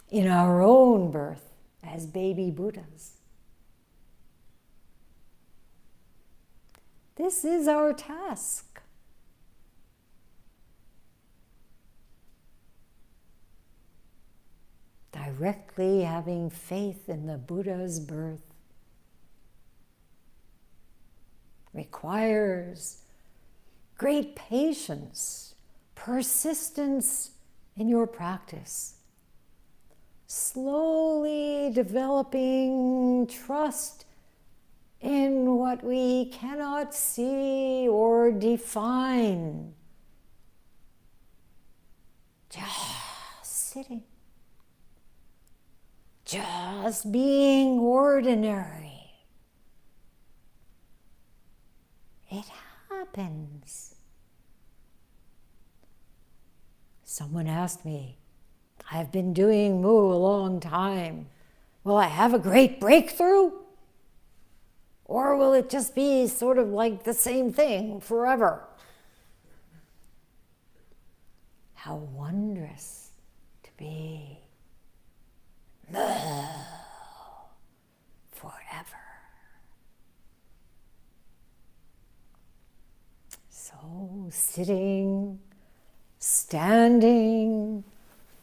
In our own birth as baby Buddhas? This is our task. directly having faith in the Buddha's birth requires great patience, persistence in your practice, slowly developing trust in what we cannot see or define. Just sitting, just being ordinary. It happens. Someone asked me, I've been doing Mu a long time. Will I have a great breakthrough? Or will it just be sort of like the same thing forever? How wondrous to be forever. So sitting, standing,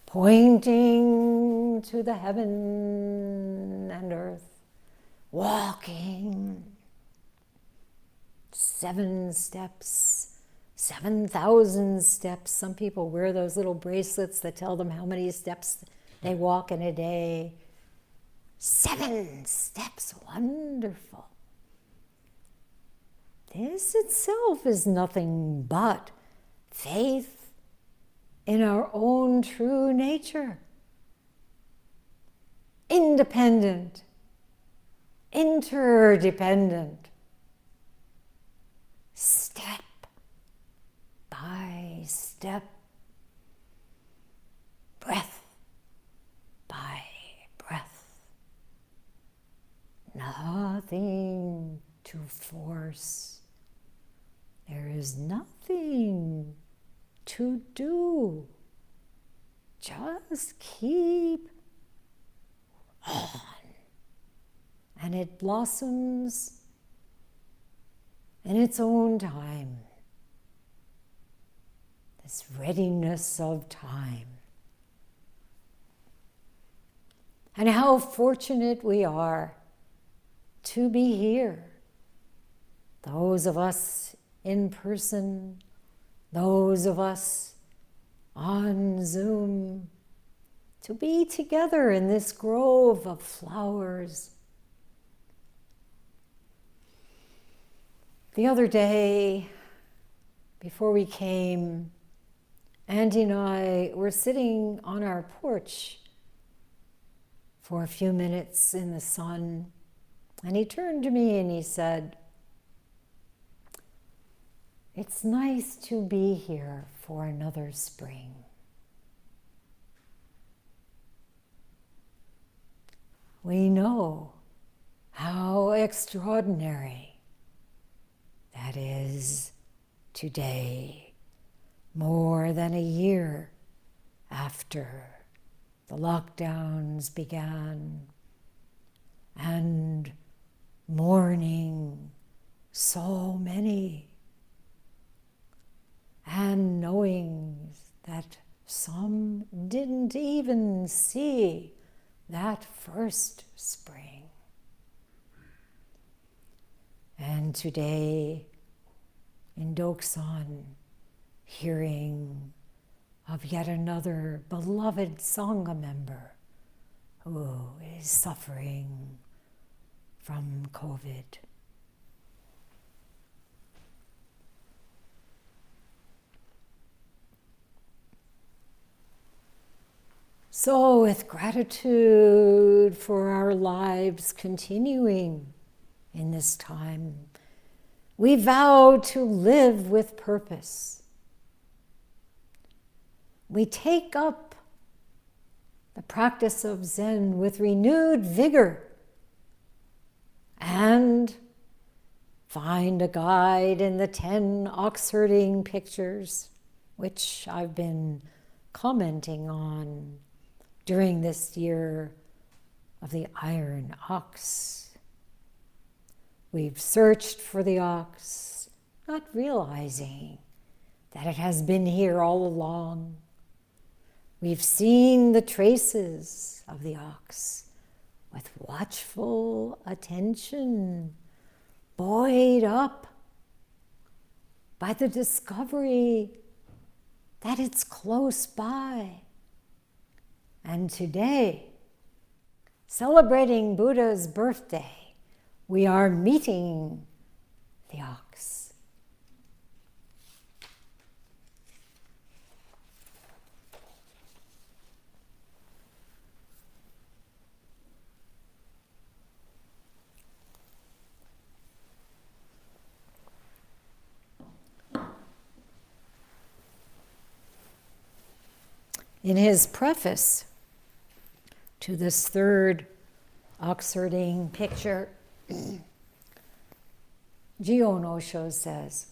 pointing to the heaven and earth, walking 7 steps, 7,000 steps. Some people wear those little bracelets that tell them how many steps they walk in a day. 7 steps, wonderful. This itself is nothing but faith in our own true nature. Independent, interdependent, step by step, breath by breath. Nothing to force. There is nothing to do. Just keep on. And it blossoms in its own time. This readiness of time. And how fortunate we are to be here. Those of us in person, those of us on Zoom, to be together in this grove of flowers. The other day, before we came, Andy and I were sitting on our porch for a few minutes in the sun, and he turned to me and he said, "It's nice to be here for another spring." We know how extraordinary that is today, more than a year after the lockdowns began, and mourning so many, and knowing that some didn't even see that first spring. And today in Doksan, hearing of yet another beloved Sangha member who is suffering from COVID. So, with gratitude for our lives continuing in this time, we vow to live with purpose. We take up the practice of Zen with renewed vigor and find a guide in the 10 ox-herding pictures, which I've been commenting on during this year of the iron ox. We've searched for the ox, not realizing that it has been here all along. We've seen the traces of the ox with watchful attention, buoyed up by the discovery that it's close by. And today, celebrating Buddha's birthday, we are meeting the ox. In his preface to this third ox herding picture, Jion Osho says,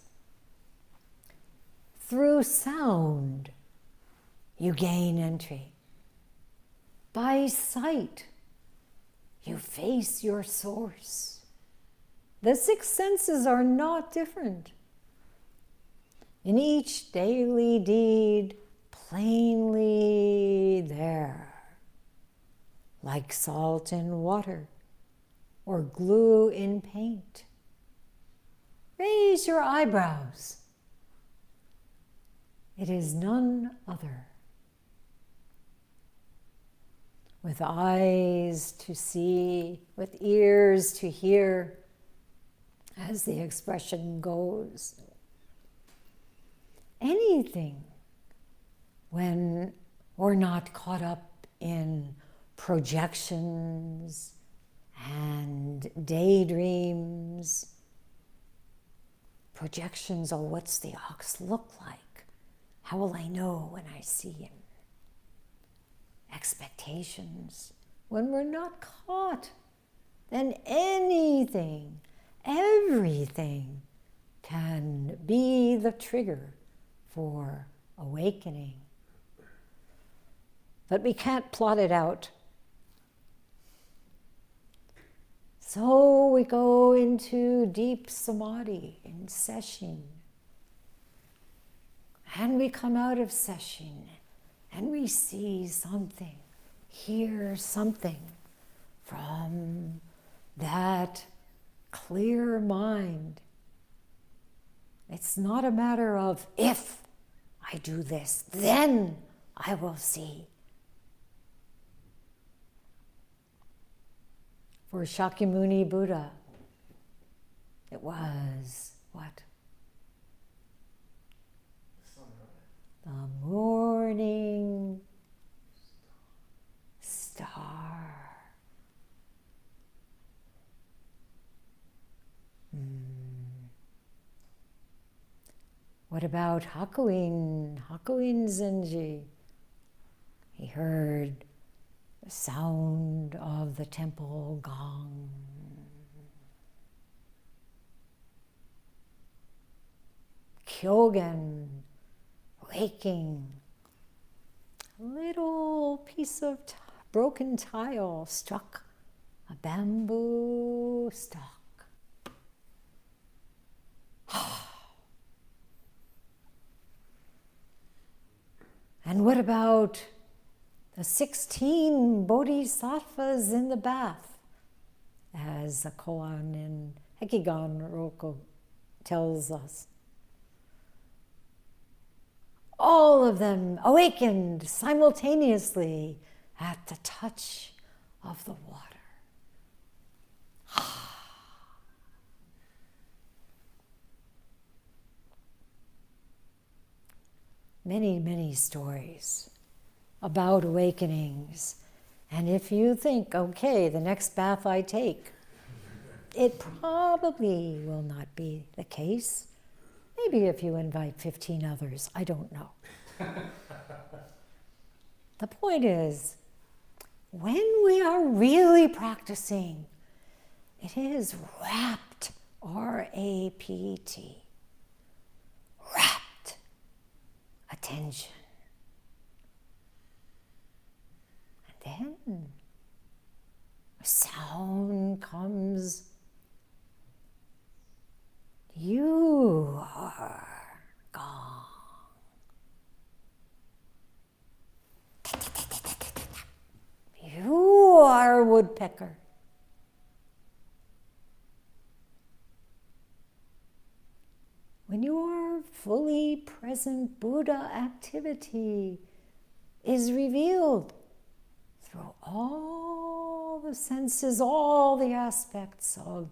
through sound you gain entry. By sight you face your source. The six senses are not different. In each daily deed, plainly there, like salt in water or glue in paint. Raise your eyebrows. It is none other. With eyes to see, with ears to hear, as the expression goes. Anything when we're not caught up in projections and daydreams. Projections, oh, what's the ox look like? How will I know when I see him? Expectations, when we're not caught, then anything, everything can be the trigger for awakening. But we can't plot it out. So we go into deep samadhi in Sesshin. And we come out of Sesshin and we see something, hear something from that clear mind. It's not a matter of if I do this, then I will see. For Shakyamuni Buddha, it was what? The morning star. What about Hakuin Zenji? He heard the sound of the temple gong. Kyogen, waking, a little piece of broken tile struck a bamboo stalk. And what about the 16 bodhisattvas in the bath, as the koan in Hekigan Roko tells us? All of them awakened simultaneously at the touch of the water. Many, many stories about awakenings. And if you think, okay, the next bath I take, it probably will not be the case. Maybe if you invite 15 others, I don't know. The point is, when we are really practicing, it is rapt, R-A-P-T, rapt attention. And then a sound comes. You are gone. woodpecker. When your fully present Buddha activity is revealed through all the senses, all the aspects of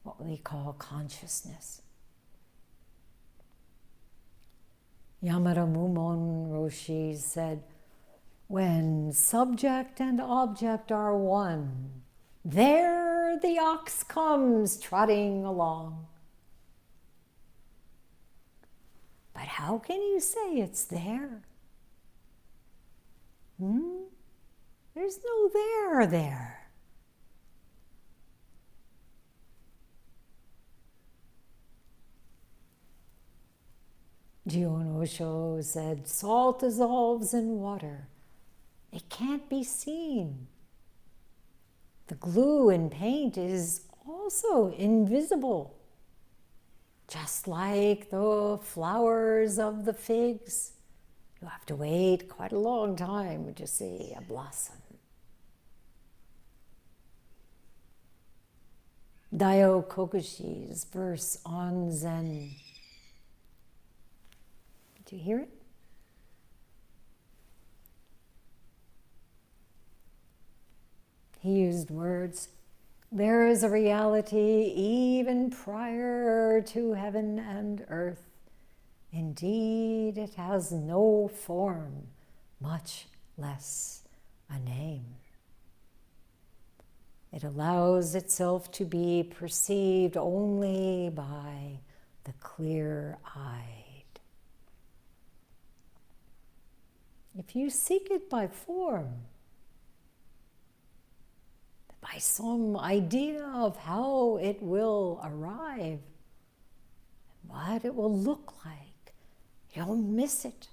what we call consciousness. Yamada Mumon Roshi said, when subject and object are one, there the ox comes trotting along. But how can you say it's there? There's no there there. Jion Osho said, salt dissolves in water. It can't be seen. The glue in paint is also invisible. Just like the flowers of the figs, you have to wait quite a long time to see a blossom. Daio Kokushi's verse on Zen. Do you hear it? He used words. There is a reality even prior to heaven and earth. Indeed, it has no form, much less a name. It allows itself to be perceived only by the clear-eyed. If you seek it by form, by some idea of how it will arrive, what it will look like, you'll miss it.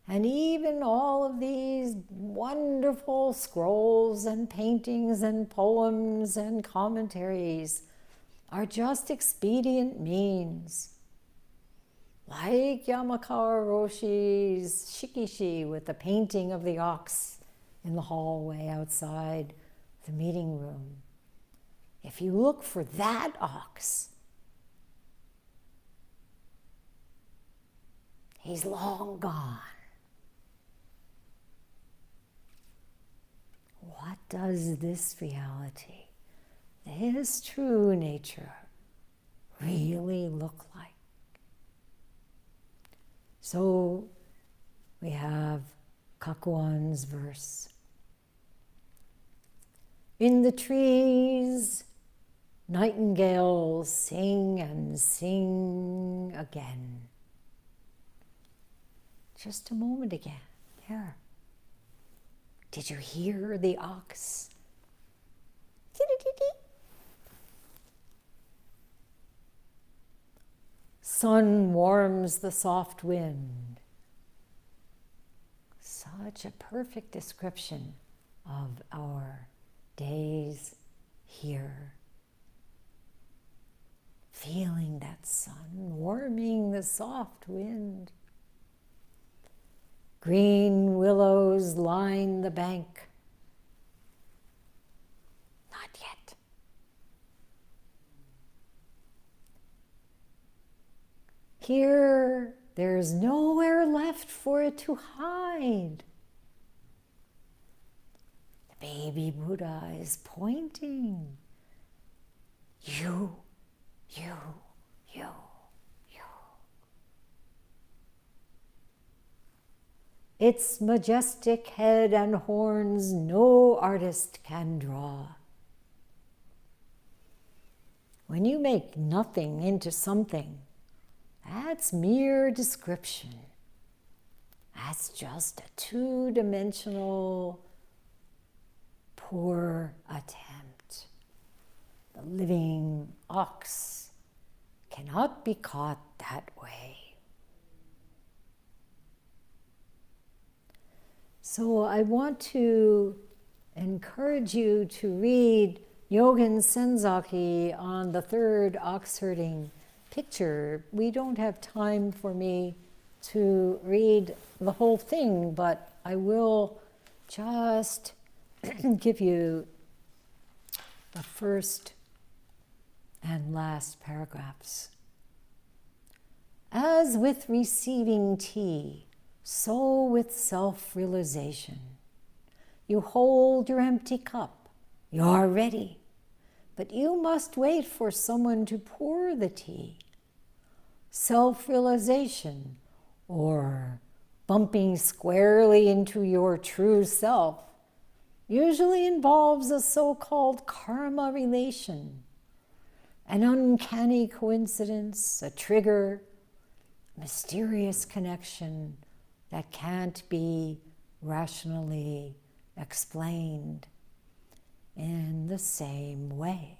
And even all of these wonderful scrolls and paintings and poems and commentaries are just expedient means. Like Yamakawa Roshi's Shikishi with the painting of the ox in the hallway outside the meeting room. If you look for that ox, he's long gone. What does this reality, this true nature, really look like? So we have Kakuan's verse. In the trees, nightingales sing and sing again. Just a moment again. Here. Did you hear the ox? Sun warms the soft wind. Such a perfect description of our days here. Feeling that sun warming the soft wind. Green willows line the bank. Not yet. Here, there's nowhere left for it to hide. The baby Buddha is pointing. You, you, you, you. Its majestic head and horns no artist can draw. When you make nothing into something, that's mere description. That's just a two-dimensional, poor attempt. The living ox cannot be caught that way. So I want to encourage you to read Yogen Senzaki on the third ox herding picture. We don't have time for me to read the whole thing, but I will just give you the first and last paragraphs. As with receiving tea, so with self-realization. You hold your empty cup. You are ready, but you must wait for someone to pour the tea. Self-realization, or bumping squarely into your true self, usually involves a so-called karma relation, an uncanny coincidence, a trigger, a mysterious connection that can't be rationally explained in the same way.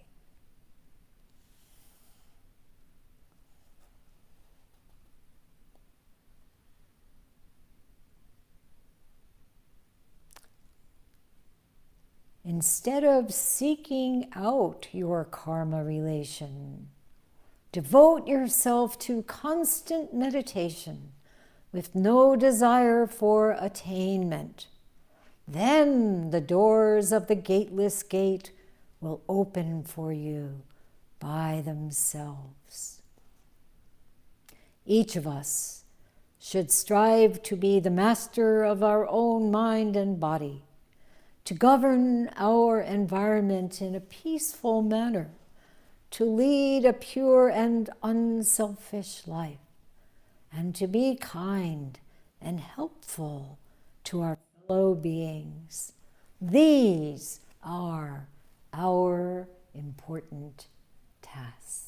Instead of seeking out your karma relation, devote yourself to constant meditation with no desire for attainment. Then the doors of the gateless gate will open for you by themselves. Each of us should strive to be the master of our own mind and body, to govern our environment in a peaceful manner, to lead a pure and unselfish life, and to be kind and helpful to our fellow beings. These are our important tasks.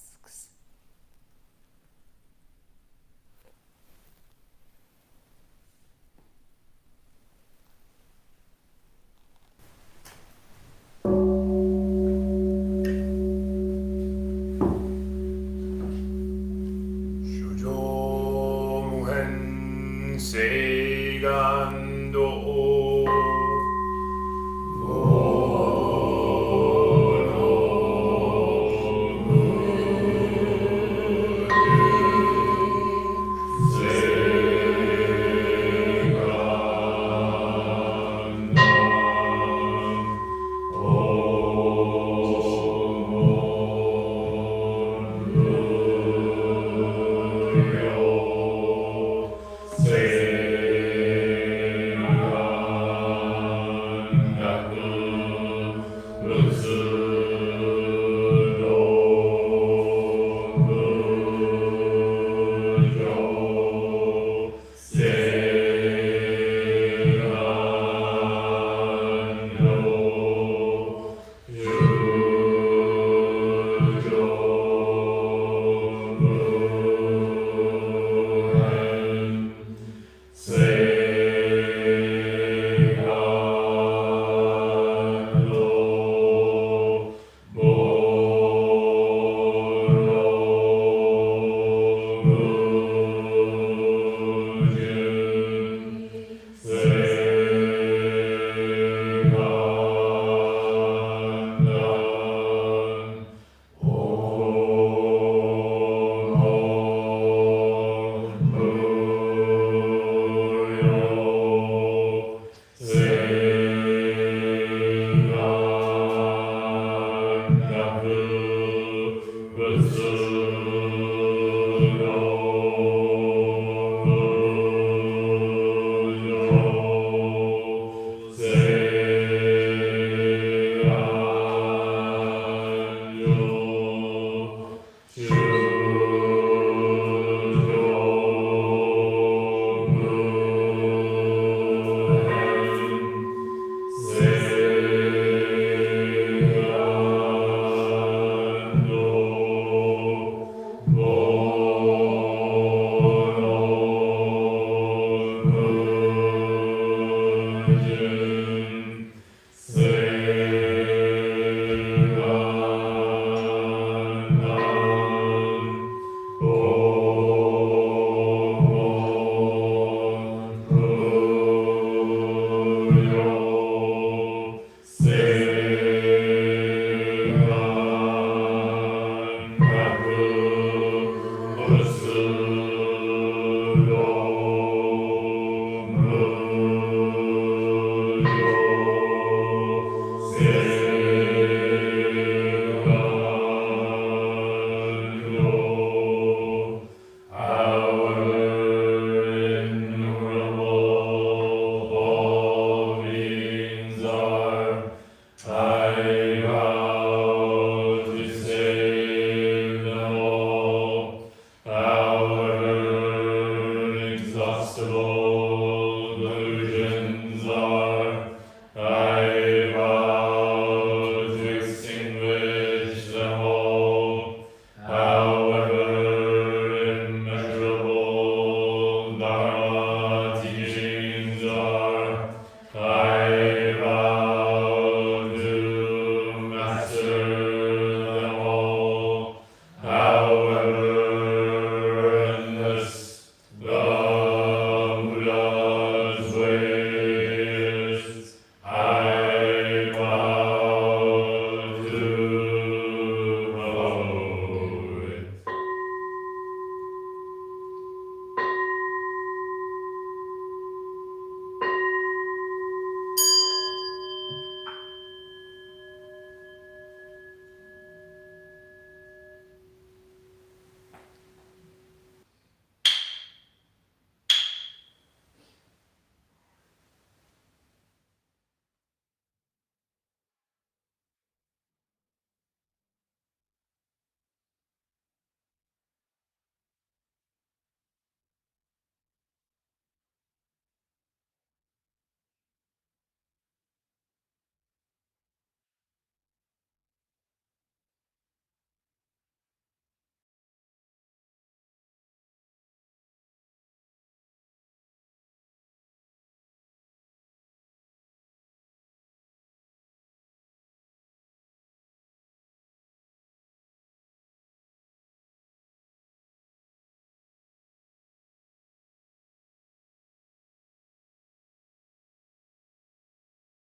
Om.